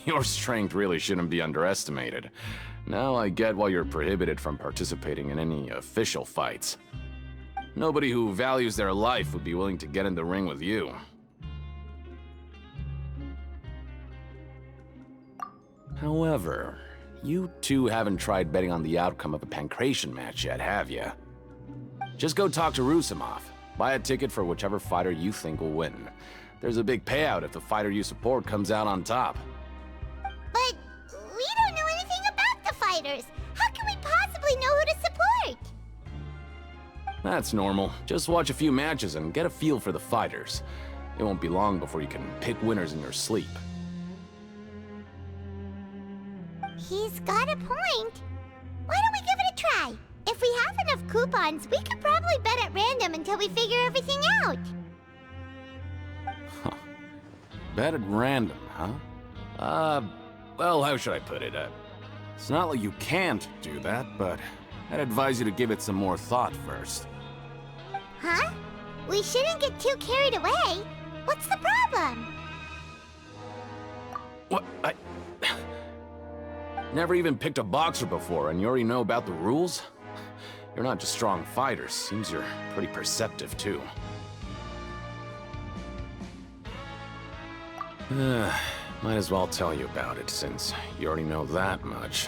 Your strength really shouldn't be underestimated. Now I get why you're prohibited from participating in any official fights. Nobody who values their life would be willing to get in the ring with you. However, you two haven't tried betting on the outcome of a pancration match yet, have you? Just go talk to Rusimov. Buy a ticket for whichever fighter you think will win. There's a big payout if the fighter you support comes out on top. But we don't know anything about the fighters. How can we possibly know who to support? That's normal. Just watch a few matches and get a feel for the fighters. It won't be long before you can pick winners in your sleep. He's got a point. Why don't we give it a try? If we have enough coupons, we could probably bet at random until we figure everything out. Huh. Bet at random, huh? Well, how should I put it? It's not like you can't do that, but I'd advise you to give it some more thought first. Huh? We shouldn't get too carried away. What's the problem? What? Never even picked a boxer before, and you already know about the rules? You're not just strong fighters. Seems you're pretty perceptive, too. Might as well tell you about it, since you already know that much.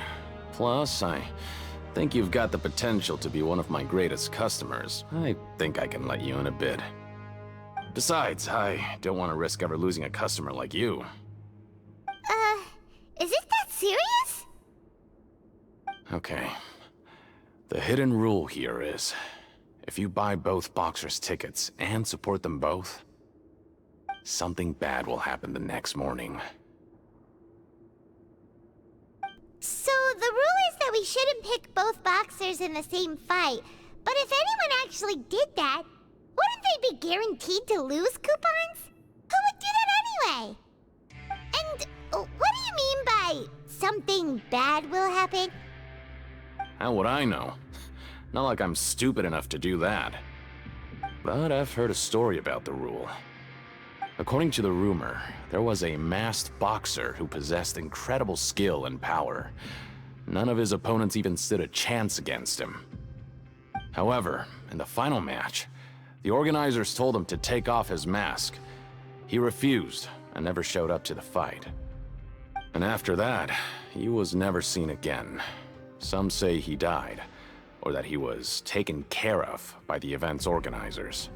Plus, I think you've got the potential to be one of my greatest customers. I think I can let you in a bit. Besides, I don't want to risk ever losing a customer like you. Is it that serious? Okay. The hidden rule here is, if you buy both boxers' tickets and support them both, something bad will happen the next morning. So the rule is that we shouldn't pick both boxers in the same fight. But if anyone actually did that, wouldn't they be guaranteed to lose coupons? Who would do that anyway? And what do you mean by something bad will happen? How would I know? Not like I'm stupid enough to do that. But I've heard a story about the rule. According to the rumor, there was a masked boxer who possessed incredible skill and power. None of his opponents even stood a chance against him. However, in the final match, the organizers told him to take off his mask. He refused and never showed up to the fight. And after that, he was never seen again. Some say he died, or that he was taken care of by the event's organizers.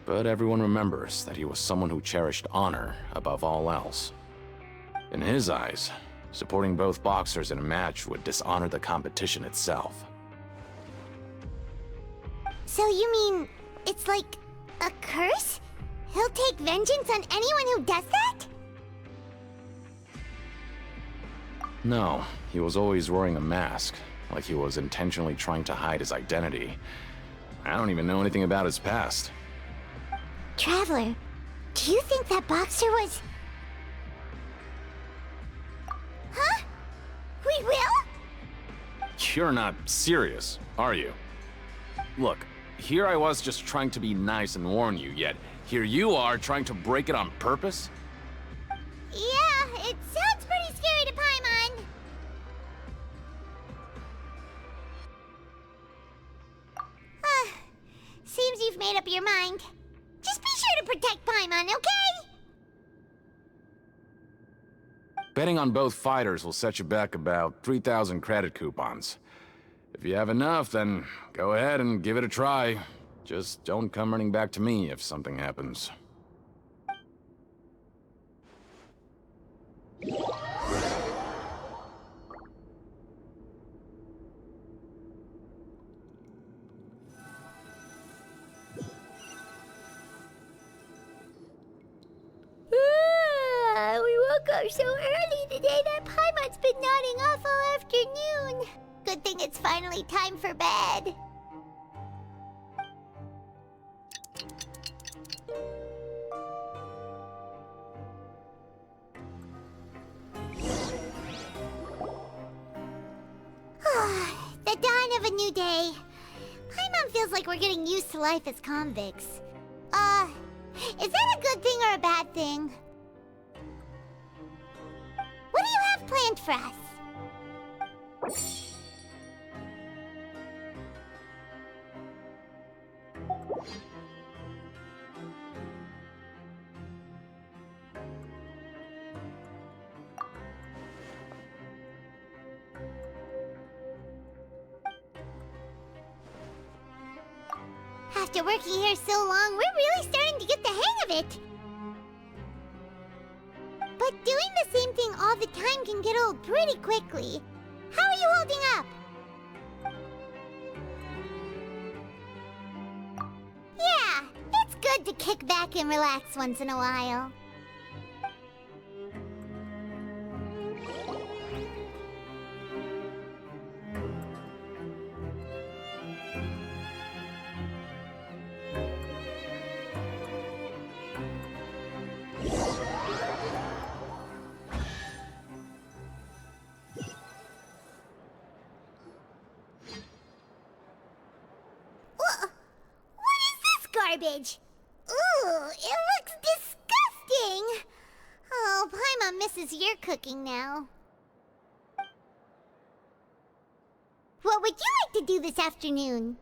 But everyone remembers that he was someone who cherished honor above all else. In his eyes, supporting both boxers in a match would dishonor the competition itself. So you mean it's like a curse? He'll take vengeance on anyone who does that? No, he was always wearing a mask, like he was intentionally trying to hide his identity. I don't even know anything about his past. Traveler, do you think that boxer was... Huh? We will? You're not serious, are you? Look, here I was just trying to be nice and warn you, yet here you are trying to break it on purpose? Yeah, it sounds pretty scary to Paimon. Seems you've made up your mind. Just be sure to protect Paimon, okay? Betting on both fighters will set you back about 3,000 credit coupons. If you have enough, then go ahead and give it a try. Just don't come running back to me if something happens. We woke up so early today that Paimon's been nodding off all afternoon. Good thing it's finally time for bed. The dawn of a new day. Paimon feels like we're getting used to life as convicts. Is that a good thing or a bad thing? What do you've planned for us. After working here so long, we're really starting to get the hang of it. But doing the same thing all the time can get old pretty quickly. How are you holding up? Yeah, it's good to kick back and relax once in a while. Garbage. Ooh, it looks disgusting. Oh, Paimon misses your cooking now. What would you like to do this afternoon?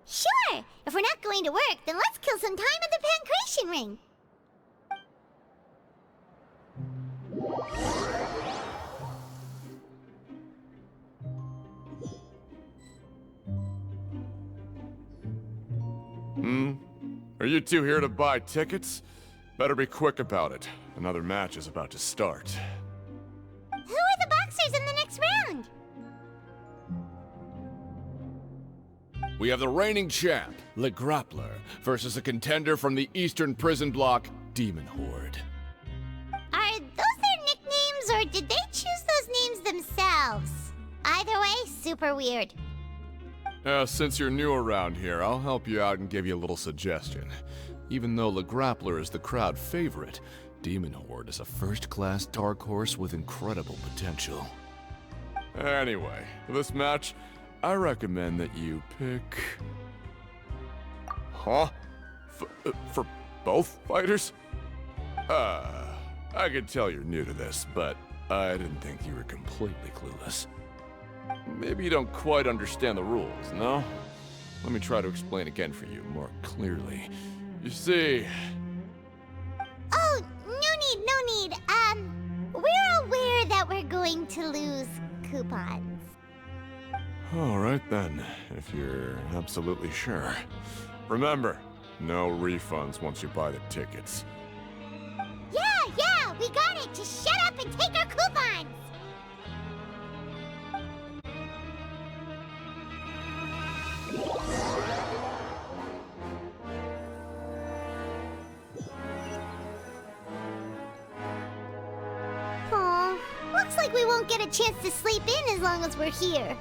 Sure! If we're not going to work, then let's kill some time at the Pancration Ring. Are you two here to buy tickets? Better be quick about it. Another match is about to start. Who are the boxers in the next round? We have the reigning champ, Le Grappler, versus a contender from the Eastern Prison Block, Demon Horde. Are those their nicknames, or did they choose those names themselves? Either way, super weird. Since you're new around here, I'll help you out and give you a little suggestion. Even though Le Grappler is the crowd favorite, Demon Horde is a first-class dark horse with incredible potential. Anyway, for this match, I recommend that you pick... Huh? For both fighters? I could tell you're new to this, but I didn't think you were completely clueless. Maybe you don't quite understand the rules, no? Let me try to explain again for you more clearly. You see... Oh, no need. We're aware that we're going to lose coupons. Alright then, if you're absolutely sure. Remember, no refunds once you buy the tickets. Yeah, we got it! Just shut up and take our coupons! Aw, looks like we won't get a chance to sleep in as long as we're here.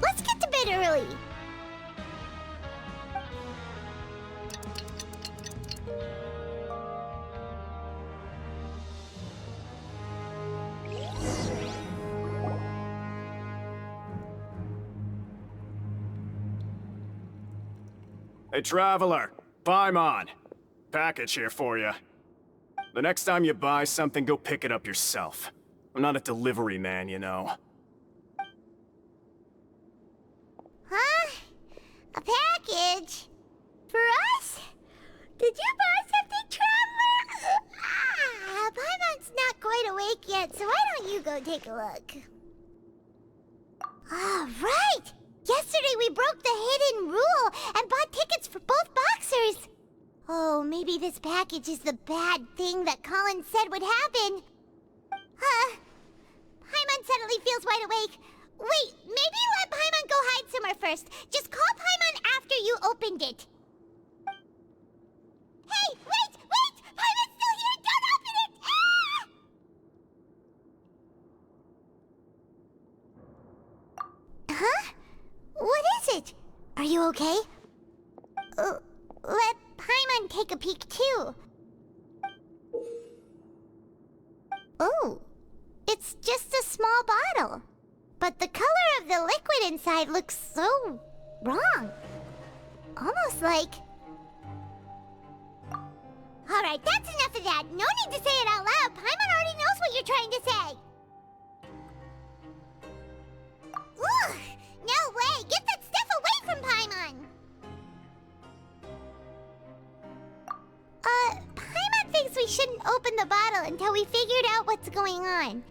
Let's get to bed early. Hey, Traveler, Paimon. Package here for you. The next time you buy something, go pick it up yourself. I'm not a delivery man, you know. Huh? A package? For us? Did you buy something, Traveler? Paimon's not quite awake yet, so why don't you go take a look? Ah, right! Yesterday we broke the hidden rule and bought tickets for both boxers. Oh, maybe this package is the bad thing that Colin said would happen. Paimon suddenly feels wide awake. Wait, maybe let Paimon go hide somewhere first. Just call Paimon after you opened it. Hey, wait! Paimon's still here! Don't open it! Ah! Huh? What is it? Are you okay? Let Paimon take a peek too. Oh, it's just a small bottle. But the color of the liquid inside looks so wrong. Almost like... Alright, that's enough of that. No need to say it out loud. Paimon already knows what you're trying to say. Ugh! No way! Get that stuff away from Paimon! Paimon thinks we shouldn't open the bottle until we figured out what's going on.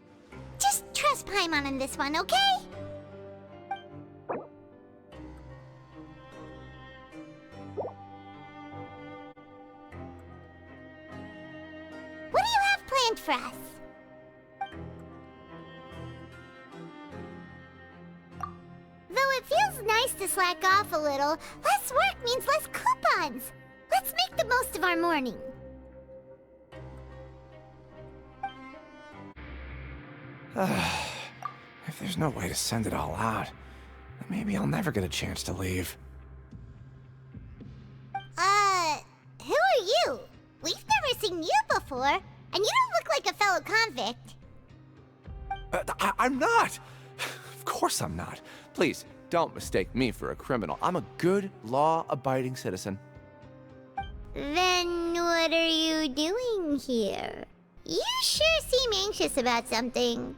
Just trust Paimon on this one, okay? What do you have planned for us? Though it feels nice to slack off a little, less work means less coupons. Let's make the most of our morning. If there's no way to send it all out, then maybe I'll never get a chance to leave. Who are you? We've never seen you before, and you don't look like a fellow convict. I'm not! Of course I'm not. Please, don't mistake me for a criminal. I'm a good, law-abiding citizen. Then what are you doing here? You sure seem anxious about something.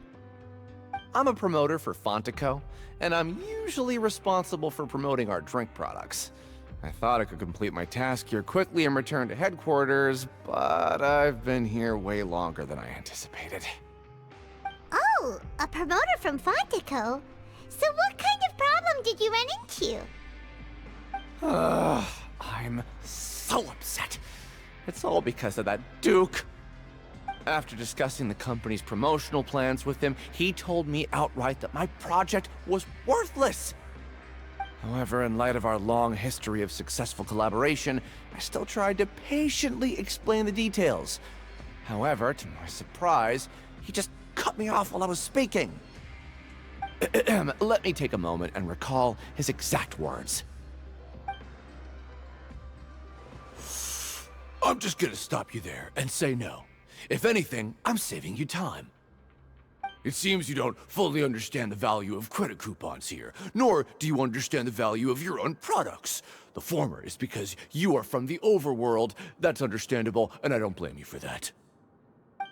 I'm a promoter for Fontico, and I'm usually responsible for promoting our drink products. I thought I could complete my task here quickly and return to headquarters, but I've been here way longer than I anticipated. Oh, a promoter from Fontico? So what kind of problem did you run into? I'm so upset. It's all because of that Duke. After discussing the company's promotional plans with him, he told me outright that my project was worthless. However, in light of our long history of successful collaboration, I still tried to patiently explain the details. However, to my surprise, he just cut me off while I was speaking. Let me take a moment and recall his exact words. I'm just gonna stop you there and say no. If anything, I'm saving you time. It seems you don't fully understand the value of credit coupons here, nor do you understand the value of your own products. The former is because you are from the overworld. That's understandable, and I don't blame you for that.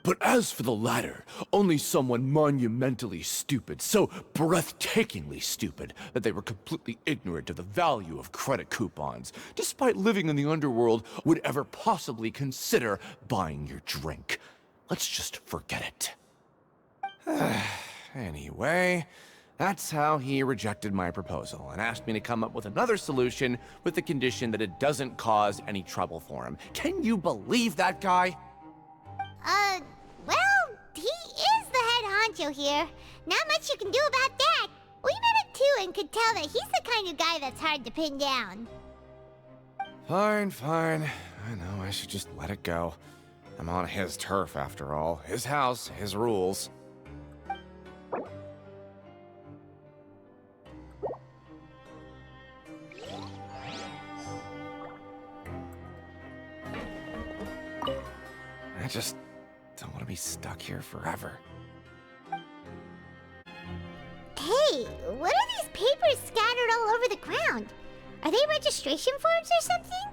But as for the latter, only someone monumentally stupid, so breathtakingly stupid that they were completely ignorant of the value of credit coupons, despite living in the underworld, would ever possibly consider buying your drink. Let's just forget it. Anyway, that's how he rejected my proposal and asked me to come up with another solution with the condition that it doesn't cause any trouble for him. Can you believe that guy? Well, he is the head honcho here. Not much you can do about that. We met him too and could tell that he's the kind of guy that's hard to pin down. Fine. I know I should just let it go. I'm on his turf after all. His house, his rules. I just don't want to be stuck here forever. Hey, what are these papers scattered all over the ground? Are they registration forms or something?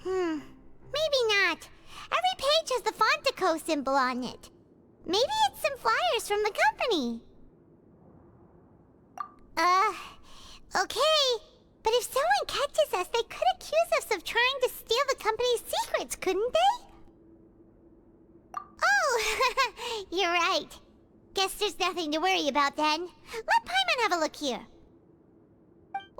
Maybe not. Every page has the Fontico symbol on it. Maybe it's some flyers from the company. Okay. But if someone catches us, they could accuse us of trying to steal the company's secrets, couldn't they? Oh, you're right. Guess there's nothing to worry about then. Let Paimon have a look here.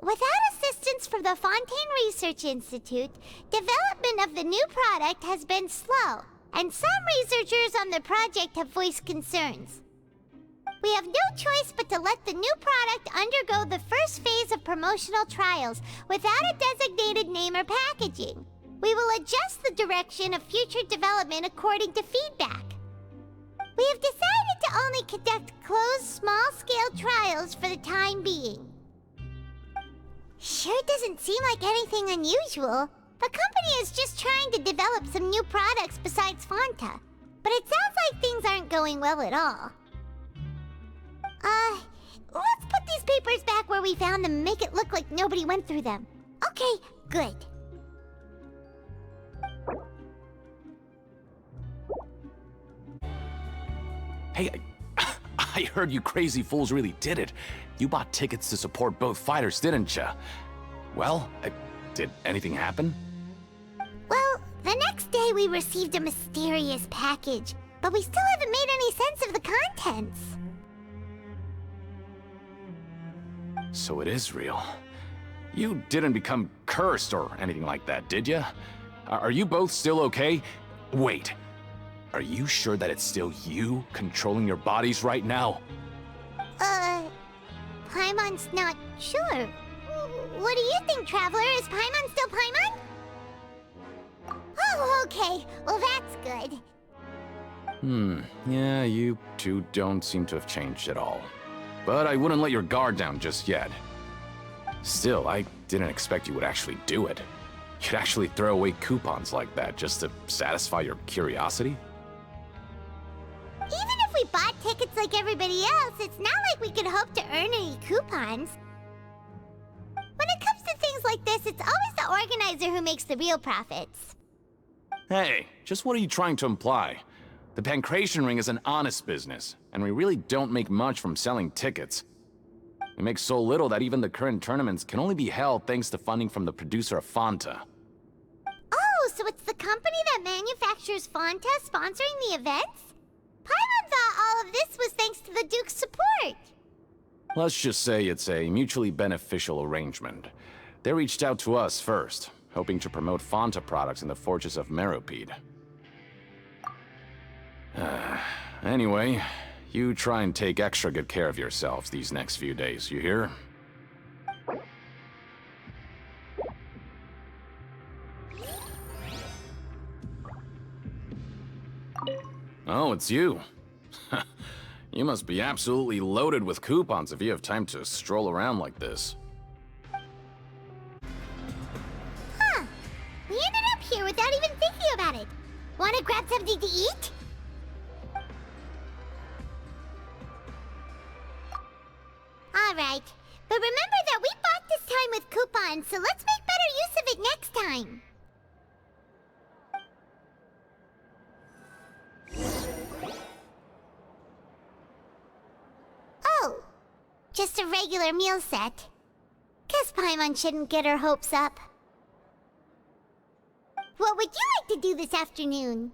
Without assistance from the Fontaine Research Institute, development of the new product has been slow, and some researchers on the project have voiced concerns. We have no choice but to let the new product undergo the first phase of promotional trials without a designated name or packaging. We will adjust the direction of future development according to feedback. We have decided to only conduct closed, small-scale trials for the time being. Sure doesn't seem like anything unusual. The company is just trying to develop some new products besides Fanta. But it sounds like things aren't going well at all. Let's put these papers back where we found them and make it look like nobody went through them. Okay, good. Hey, I heard you crazy fools really did it. You bought tickets to support both fighters, didn't ya? Well, did anything happen? Well, the next day we received a mysterious package, but we still haven't made any sense of the contents. So it is real. You didn't become cursed or anything like that, did ya? Are you both still okay? Wait, are you sure that it's still you controlling your bodies right now? Paimon's not sure. What do you think, Traveler? Is Paimon still Paimon? Oh, okay. Well, that's good. Yeah, you two don't seem to have changed at all. But I wouldn't let your guard down just yet. Still, I didn't expect you would actually do it. You'd actually throw away coupons like that just to satisfy your curiosity? Even if we bought tickets like everybody else, it's not like we could hope to earn any coupons. When it comes to things like this, it's always the organizer who makes the real profits. Hey, just what are you trying to imply? The Pancration Ring is an honest business, and we really don't make much from selling tickets. We make so little that even the current tournaments can only be held thanks to funding from the producer of Fanta. Oh, so it's the company that manufactures Fanta sponsoring the events? Paimon thought all of this was thanks to the Duke's support. Let's just say it's a mutually beneficial arrangement. They reached out to us first, hoping to promote Fanta products in the fortress of Meropid. Anyway, you try and take extra good care of yourselves these next few days, you hear? Oh, it's you. You must be absolutely loaded with coupons if you have time to stroll around like this. Huh. We ended up here without even thinking about it. Wanna grab something to eat? Alright, but remember that we bought this time with coupons, so let's make better use of it next time. Oh, just a regular meal set. Guess Paimon shouldn't get her hopes up. What would you like to do this afternoon?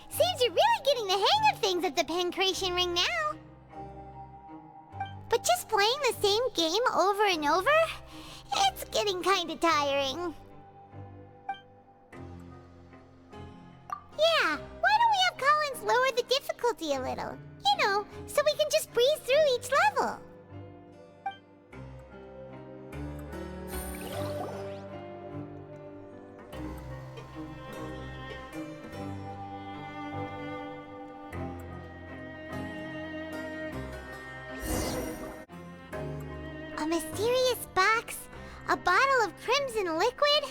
Seems you're really getting the hang of things at the Pancration Ring now. But just playing the same game over and over? It's getting kinda tiring. Yeah, why don't we have Collins lower the difficulty a little? You know, so we can just breeze through each level. A mysterious box? A bottle of crimson liquid?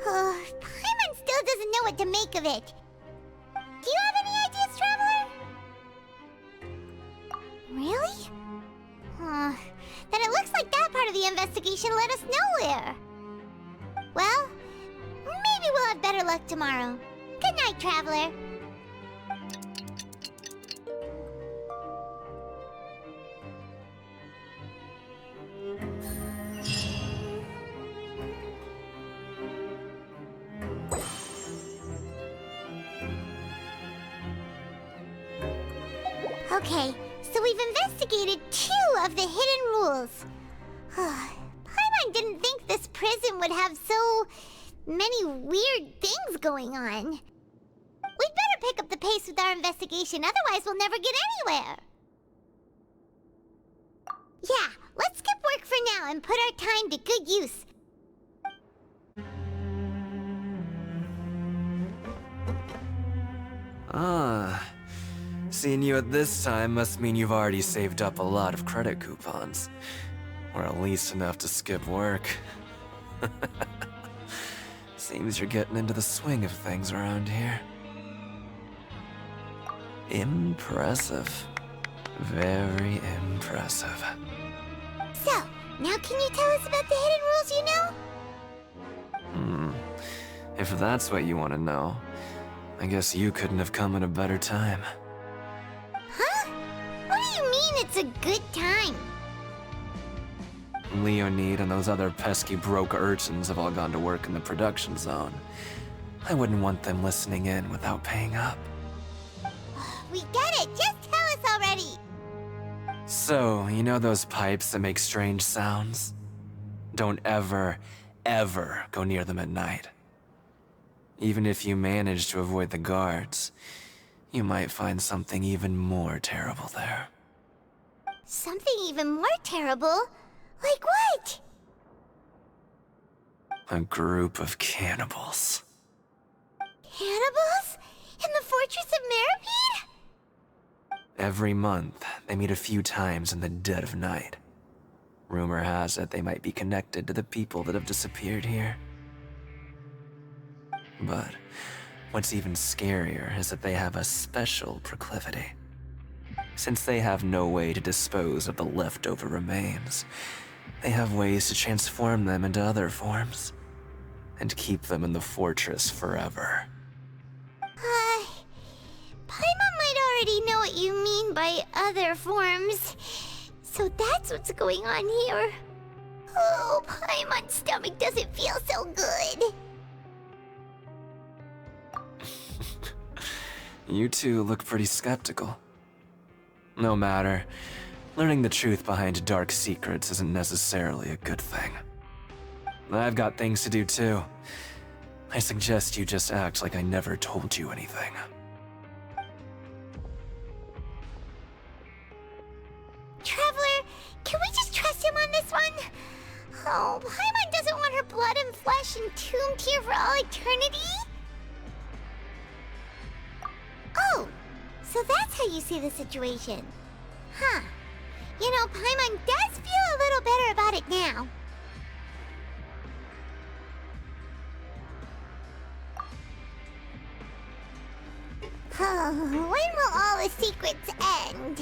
Paimon still doesn't know what to make of it. Do you have any ideas, Traveler? Really? Then it looks like that part of the investigation led us nowhere. Well, maybe we'll have better luck tomorrow. Good night, Traveler. Okay, so we've investigated 2 of the hidden rules. Paimon didn't think this prison would have so many weird things going on. We'd better pick up the pace with our investigation, otherwise we'll never get anywhere. Yeah, let's skip work for now and put our time to good use. Seeing you at this time must mean you've already saved up a lot of credit coupons. Or at least enough to skip work. Seems you're getting into the swing of things around here. Impressive. Very impressive. So, now can you tell us about the hidden rules you know? If that's what you want to know, I guess you couldn't have come at a better time. Huh? What do you mean it's a good time? Leonid and those other pesky broke urchins have all gone to work in the production zone. I wouldn't want them listening in without paying up. We get it! Just tell us already! So, you know those pipes that make strange sounds? Don't ever, ever go near them at night. Even if you manage to avoid the guards, you might find something even more terrible there. Something even more terrible? Like what? A group of cannibals. Cannibals? In the fortress of Merropid? Every month, they meet a few times in the dead of night. Rumor has it they might be connected to the people that have disappeared here. But what's even scarier is that they have a special proclivity. Since they have no way to dispose of the leftover remains, they have ways to transform them into other forms and keep them in the fortress forever. Paimon might already know what you mean by other forms. So that's what's going on here. Oh, Paimon's stomach doesn't feel so good. You two look pretty skeptical. No matter, learning the truth behind dark secrets isn't necessarily a good thing. I've got things to do too. I suggest you just act like I never told you anything. Traveler, can we just trust him on this one? Oh, Paimon doesn't want her blood and flesh entombed here for all eternity? Oh, so that's how you see the situation. Huh. You know, Paimon does feel a little better about it now. Oh, when will all the secrets end?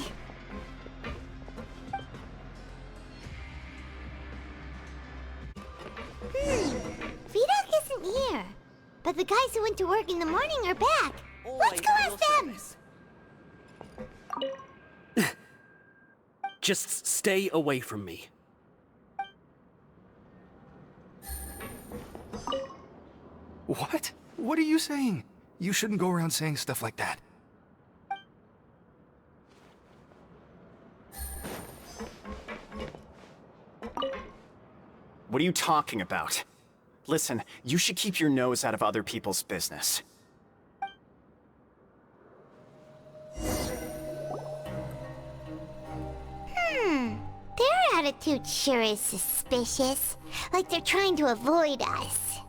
Vidok isn't here. But the guys who went to work in the morning are back. Let's go ask them! Just stay away from me. What? What are you saying? You shouldn't go around saying stuff like that. What are you talking about? Listen, you should keep your nose out of other people's business. Their attitude sure is suspicious. Like they're trying to avoid us.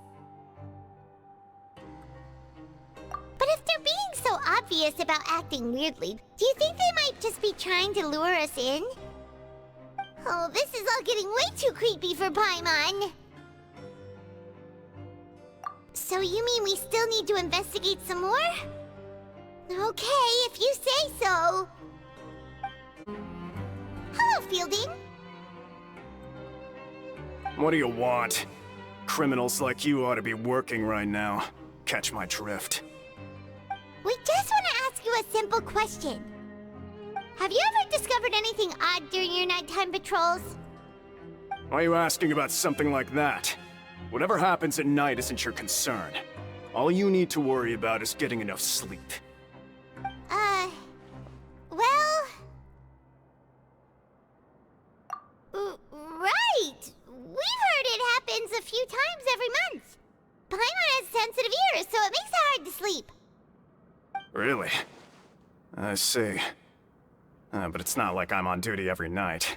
But if they're being so obvious about acting weirdly, do you think they might just be trying to lure us in? Oh, this is all getting way too creepy for Paimon. So you mean we still need to investigate some more? Okay, if you say so. Hello, Fielding. What do you want? Criminals like you ought to be working right now. Catch my drift. We just want to ask you a simple question. Have you ever discovered anything odd during your nighttime patrols? Why are you asking about something like that? Whatever happens at night isn't your concern. All you need to worry about is getting enough sleep. Well... right! We've heard it happens a few times every month. Paimon has sensitive ears, so it makes it hard to sleep. Really? I see. But it's not like I'm on duty every night.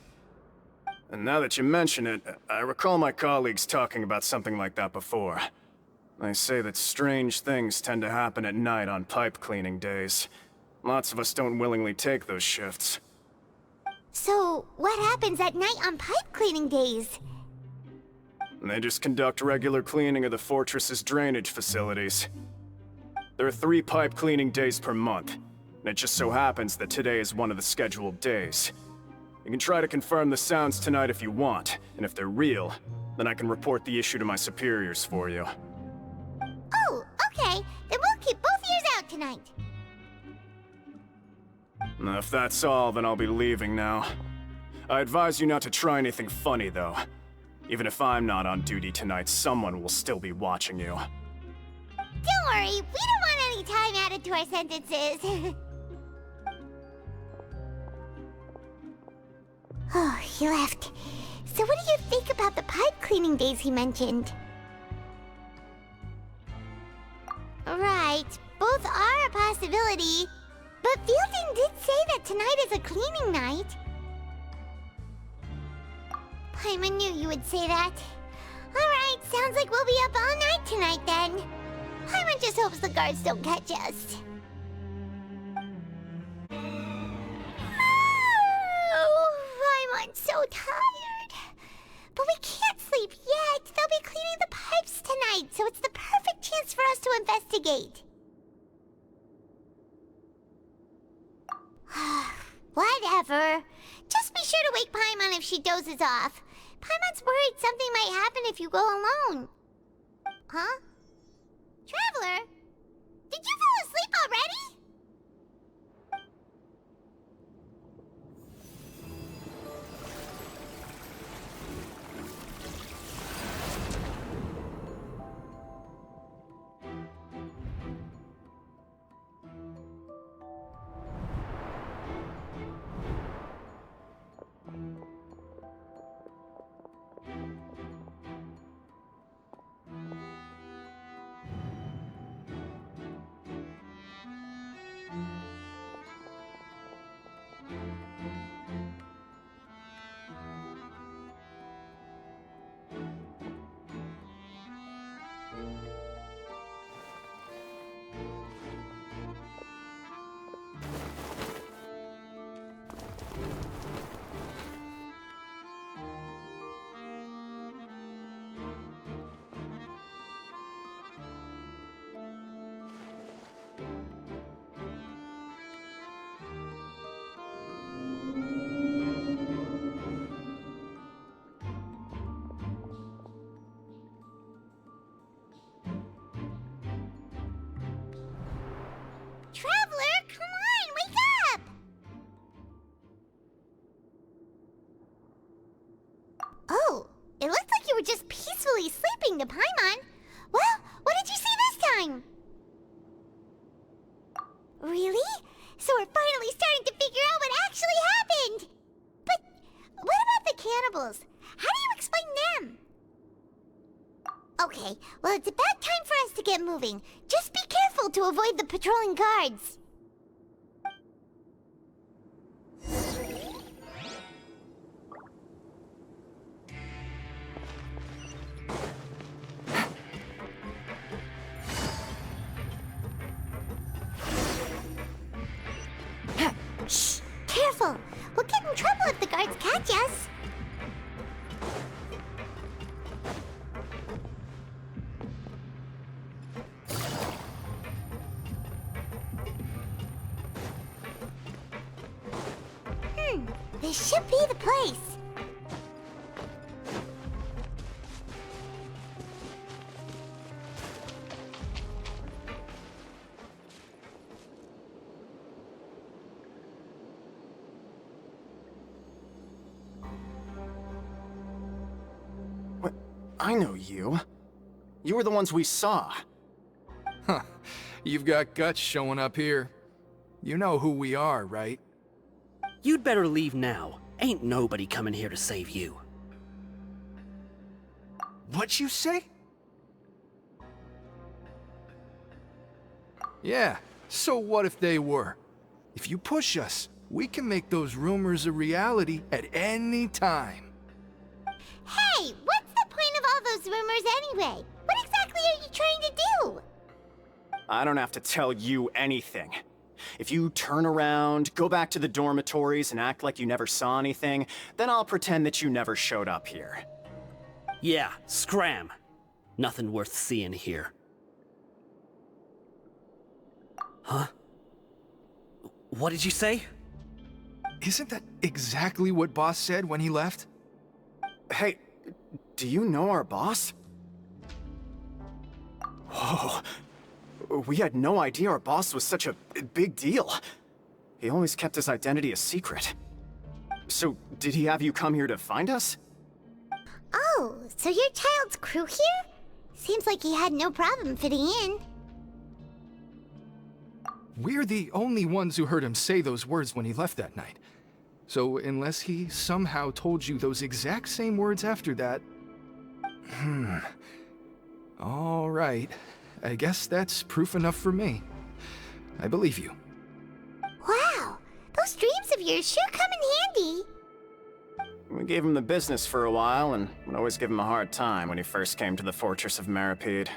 And now that you mention it, I recall my colleagues talking about something like that before. They say that strange things tend to happen at night on pipe cleaning days. Lots of us don't willingly take those shifts. So, what happens at night on pipe cleaning days? They just conduct regular cleaning of the fortress's drainage facilities. There are 3 pipe cleaning days per month. And it just so happens that today is one of the scheduled days. You can try to confirm the sounds tonight if you want, and if they're real, then I can report the issue to my superiors for you. Oh, okay. Then we'll keep both ears out tonight. If that's all, then I'll be leaving now. I advise you not to try anything funny, though. Even if I'm not on duty tonight, someone will still be watching you. Don't worry, we don't want any time added to our sentences. Oh, he left. So what do you think about the pipe cleaning days he mentioned? Right, both are a possibility. But Fielding did say that tonight is a cleaning night. Paimon knew you would say that. Alright, sounds like we'll be up all night tonight then. Paimon just hopes the guards don't catch us. Oh, Paimon's so tired. But we can't sleep yet. They'll be cleaning the pipes tonight, so it's the perfect chance for us to investigate. Whatever. Just be sure to wake Paimon if she dozes off. Paimon's worried something might happen if you go alone. Huh? Traveler? Did you fall asleep already? Traveler, come on, wake up! Oh, it looked like you were just peacefully sleeping to Paimon. Well, what did you see this time? Really? So we're finally starting to figure out what actually happened! But what about the cannibals? How do you explain them? Okay, well it's about time for us to get moving. Just be careful to avoid the patrolling guards. Shh! Careful! We'll get in trouble if the guards catch us. This should be the place. What? I know you. You were the ones we saw. Huh. You've got guts showing up here. You know who we are, right? You'd better leave now. Ain't nobody coming here to save you. What'd you say? Yeah, so what if they were? If you push us, we can make those rumors a reality at any time. Hey, what's the point of all those rumors anyway? What exactly are you trying to do? I don't have to tell you anything. If you turn around, go back to the dormitories, and act like you never saw anything, then I'll pretend that you never showed up here. Yeah, scram. Nothing worth seeing here. Huh? What did you say? Isn't that exactly what Boss said when he left? Hey, do you know our boss? Whoa. We had no idea our boss was such a big deal. He always kept his identity a secret. So, did he have you come here to find us? Oh, so your child's crew here? Seems like he had no problem fitting in. We're the only ones who heard him say those words when he left that night. So unless he somehow told you those exact same words after that... All right. I guess that's proof enough for me. I believe you. Wow, those dreams of yours sure come in handy. We gave him the business for a while, and would always give him a hard time when he first came to the fortress of Meropid.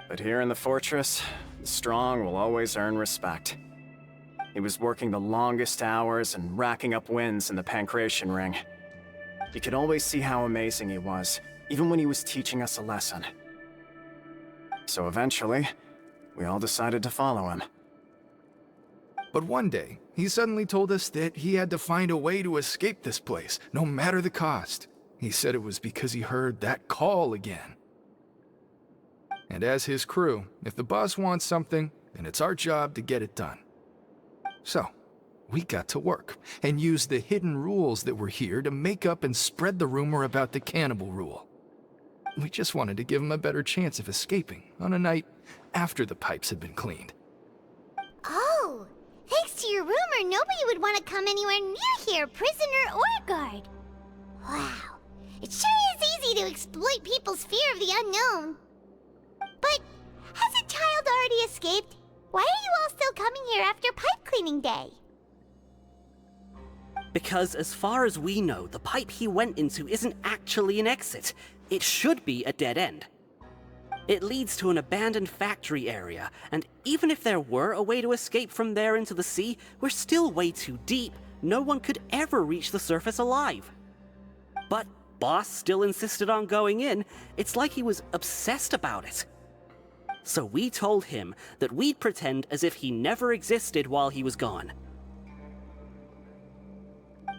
But here in the fortress, the strong will always earn respect. He was working the longest hours and racking up wins in the Pancration Ring. You could always see how amazing he was, even when he was teaching us a lesson. So eventually, we all decided to follow him. But one day, he suddenly told us that he had to find a way to escape this place, no matter the cost. He said it was because he heard that call again. And as his crew, if the boss wants something, then it's our job to get it done. So, we got to work, and used the hidden rules that were here to make up and spread the rumor about the cannibal rule. We just wanted to give him a better chance of escaping on a night after the pipes had been cleaned. Oh, thanks to your rumor, nobody would want to come anywhere near here, prisoner or guard. Wow, it sure is easy to exploit people's fear of the unknown. But has a child already escaped? Why are you all still coming here after pipe cleaning day? Because as far as we know, the pipe he went into isn't actually an exit. It should be a dead end. It leads to an abandoned factory area, and even if there were a way to escape from there into the sea, we're still way too deep. No one could ever reach the surface alive. But Boss still insisted on going in. It's like he was obsessed about it. So we told him that we'd pretend as if he never existed while he was gone.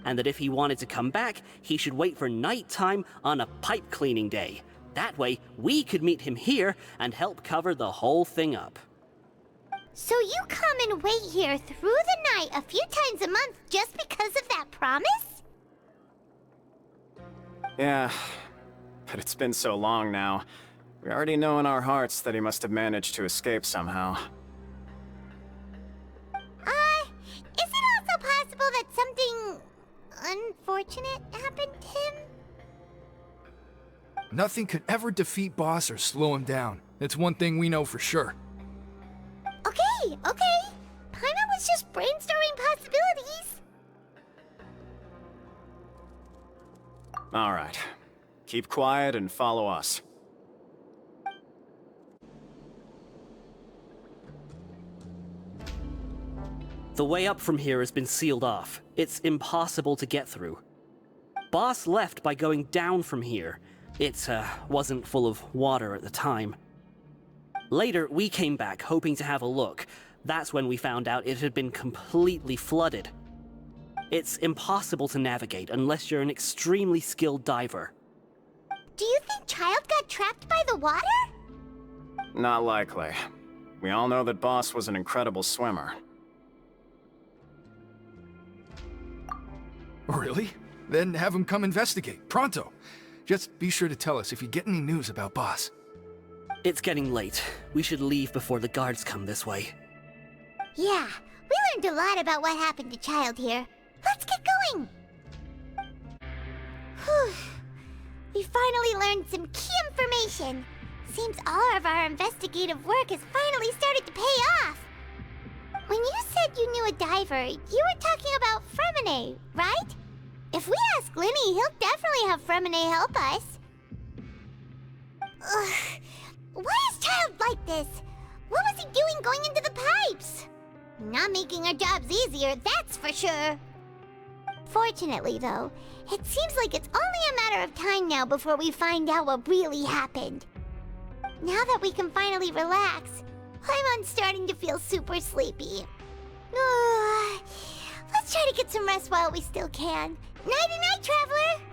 And that if he wanted to come back, he should wait for nighttime on a pipe cleaning day. That way, we could meet him here and help cover the whole thing up. So you come and wait here through the night a few times a month just because of that promise? Yeah, but it's been so long now. We already know in our hearts that he must have managed to escape somehow. Is it also possible that something unfortunate happened to him? Nothing could ever defeat Boss or slow him down. It's one thing we know for sure. Okay. Paimon was just brainstorming possibilities. Alright. Keep quiet and follow us. The way up from here has been sealed off. It's impossible to get through. Boss left by going down from here. It wasn't full of water at the time. Later, we came back hoping to have a look. That's when we found out it had been completely flooded. It's impossible to navigate unless you're an extremely skilled diver. Do you think Child got trapped by the water? Not likely. We all know that Boss was an incredible swimmer. Really? Then have him come investigate, pronto. Just be sure to tell us if you get any news about Boss. It's getting late. We should leave before the guards come this way. Yeah, we learned a lot about what happened to Child here. Let's get going! Whew. We finally learned some key information. Seems all of our investigative work has finally started to pay off. When you said you knew a diver, you were talking about Fremine, right? If we ask Lini, he'll definitely have Fremine help us. Ugh. Why is Child like this? What was he doing going into the pipes? Not making our jobs easier, that's for sure. Fortunately, though, it seems like it's only a matter of time now before we find out what really happened. Now that we can finally relax, I'm starting to feel super sleepy. Let's try to get some rest while we still can. Nighty-night, traveler!